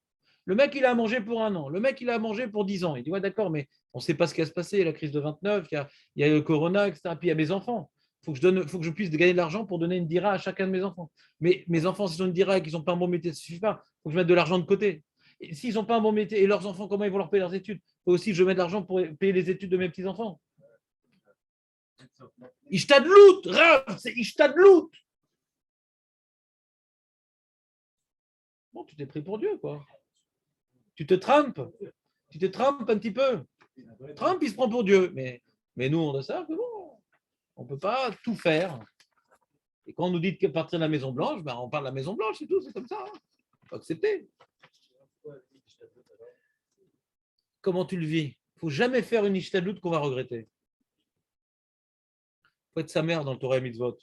Le mec, il a à manger pour 1 an. Le mec, il a à manger pour 10 ans. Il dit, ouais, d'accord, mais on ne sait pas ce qui va se passer. Il y a la crise de 29, il y a le corona, etc. Puis il y a mes enfants. Il faut que je puisse gagner de l'argent pour donner une dira à chacun de mes enfants. Mais mes enfants, s'ils ont une dira et qu'ils n'ont pas un bon métier, ça ne suffit pas. Il faut que je mette de l'argent de côté. Et s'ils n'ont pas un bon métier, et leurs enfants, comment ils vont leur payer leurs études? Il faut aussi que je mette de l'argent pour payer les études de mes petits-enfants. Ishtadlout, Rav, c'est Ishtadlout. Bon, tu t'es pris pour Dieu, quoi. Tu te trampes un petit peu. Trump, il se prend pour Dieu. Mais nous, on doit savoir que bon, on ne peut pas tout faire. Et quand on nous dit qu'à partir de la Maison-Blanche, on parle de la Maison-Blanche, c'est tout, c'est comme ça. Il faut accepter. Comment tu le vis? Il ne faut jamais faire une Ishtadlout qu'on va regretter. Il faut être sa mère dans le Torah et Mitzvot.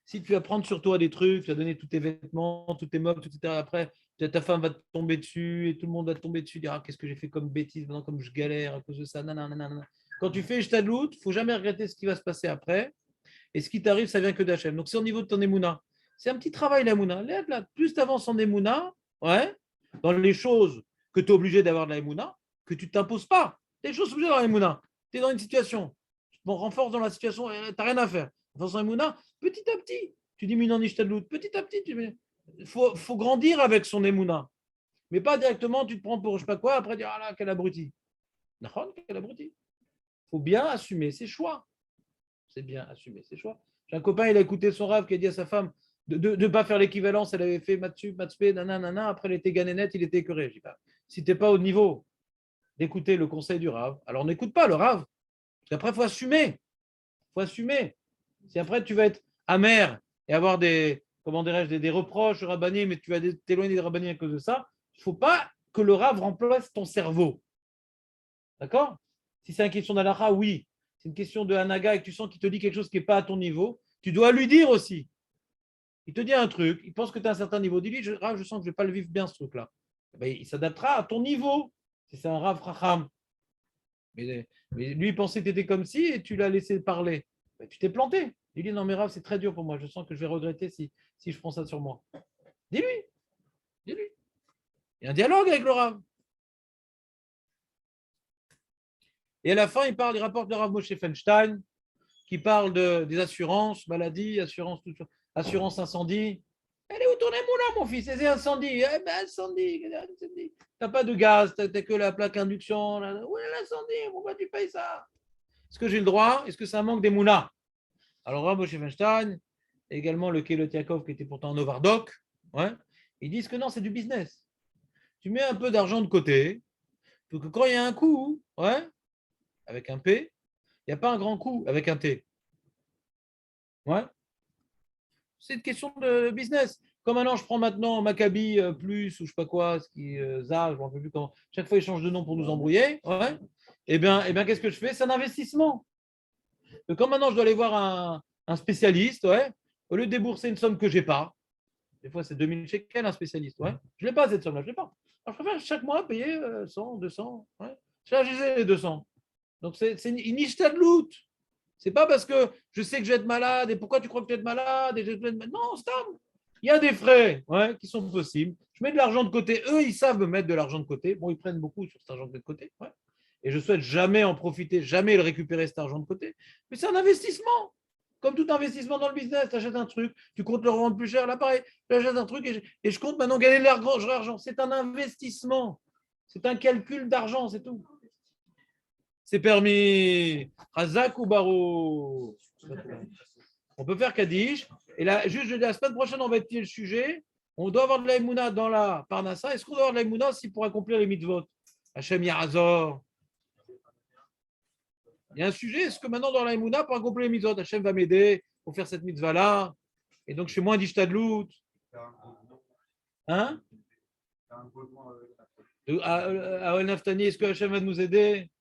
Si tu vas prendre sur toi des trucs, tu vas donner tous tes vêtements, tous tes meubles, etc. Après, ta femme va te tomber dessus et tout le monde va te tomber dessus, dire qu'est-ce que j'ai fait comme bêtise, maintenant comme je galère à cause de ça. Nanana. Quand tu fais Ishtadlout, il ne faut jamais regretter ce qui va se passer après. Et ce qui t'arrive, ça vient que d'Hachem. Donc c'est au niveau de ton Emouna. C'est un petit travail, la Emouna. Plus tu avances en Emouna, ouais, dans les choses que tu es obligé d'avoir de la Emouna, que tu ne t'imposes pas. Tu as des choses obligées d'avoir la Emouna. Tu es dans une situation. Tu te renforces dans la situation, tu n'as rien à faire. Dans Emouna, petit à petit, tu diminues en ishtadlout. Petit à petit, il faut grandir avec son émouna. Mais pas directement, tu te prends pour je sais pas quoi, après dire, ah là, quel abruti. Non, quel abruti. Il faut bien assumer ses choix. C'est bien assumer ses choix. J'ai un copain, il a écouté son rave qui a dit à sa femme de ne pas faire l'équivalence. Elle avait fait Matsup, Matspé, nanana, après elle était ganénette, il était écœuré. Je dis, bah, si tu n'es pas au niveau d'écouter le conseil du rave, alors n'écoute pas le rave. Parce qu'après, il faut assumer. Il faut assumer. Si après, tu vas être amer et avoir des, comment dirais-je, des reproches rabbiniques, mais tu vas t'éloigner des rabbiniques à cause de ça, il ne faut pas que le rave remplace ton cerveau. D'accord? Si c'est une question d'Alaha, oui. C'est une question de Hanaga et que tu sens qu'il te dit quelque chose qui n'est pas à ton niveau, tu dois lui dire aussi. Il te dit un truc, il pense que tu as un certain niveau. Dis-lui, je sens que je ne vais pas le vivre bien ce truc-là. Ben, il s'adaptera à ton niveau. Si c'est un Rav Racham. Mais lui, il pensait que tu étais comme si et tu l'as laissé parler. Ben, tu t'es planté. Dis-lui, non, mais Rav, c'est très dur pour moi. Je sens que je vais regretter si je prends ça sur moi. Dis-lui. Dis-lui. Il y a un dialogue avec le Rav. Et à la fin, il rapporte le Rav Moshe Feinstein, qui parle des assurances, maladie, assurance incendie. Elle est où ton émoula, mon fils? C'est incendie. Eh ben, incendie. T'as pas de gaz, t'as que la plaque induction. Où est l'incendie? Pourquoi tu payes ça? Est-ce que j'ai le droit? Est-ce que ça manque d'émoula? Alors, Rav Moshe Feinstein, et également le Kelotiakov, qui était pourtant en Novardoc, ouais, ils disent que non, c'est du business. Tu mets un peu d'argent de côté, pour que quand il y a un coup, ouais, avec un P, il n'y a pas un grand coup avec un T. Ouais. C'est une question de business. Comme maintenant, je prends maintenant Maccabi Plus ou je sais pas quoi, ce qui Zah, je ne me rappelle plus comment. Chaque fois, ils changent de nom pour nous embrouiller. Ouais. Eh bien, qu'est-ce que je fais? C'est un investissement. Donc, quand maintenant, je dois aller voir un spécialiste, ouais, au lieu de débourser une somme que je n'ai pas, des fois, c'est 2000 shekels un spécialiste. Ouais. Je n'ai pas cette somme-là, je ne l'ai pas. Alors, je préfère chaque mois payer 100, 200. Ouais. J'ai les 200. Donc, c'est une ishtadlout. C'est pas parce que je sais que je vais être malade et pourquoi tu crois que tu vas être malade et non, stable. Il y a des frais ouais, qui sont possibles. Je mets de l'argent de côté. Eux, ils savent me mettre de l'argent de côté. Bon, ils prennent beaucoup sur cet argent de côté. Ouais. Et je souhaite jamais en profiter, jamais le récupérer cet argent de côté. Mais c'est un investissement. Comme tout investissement dans le business, tu achètes un truc, tu comptes le revendre plus cher. Là, pareil, j'achète un truc et je compte maintenant gagner de l'argent. C'est un investissement. C'est un calcul d'argent, c'est tout. C'est permis. Razak ou Barou. On peut faire Kaddish. Et là, juste, la semaine prochaine, on va étudier le sujet. On doit avoir de la Emouna dans la Parnassa. Est-ce qu'on doit avoir de la Emouna aussi pour accomplir les mitzvot? Hachem Yarazor. Il y a un sujet. Est-ce que maintenant, dans la Emouna, pour accomplir les mitzvot, Hachem va m'aider pour faire cette mitzvah-là? Et donc, je fais moins d'ishtadlout. Hein? À El Naftani, est-ce que Hachem va nous aider?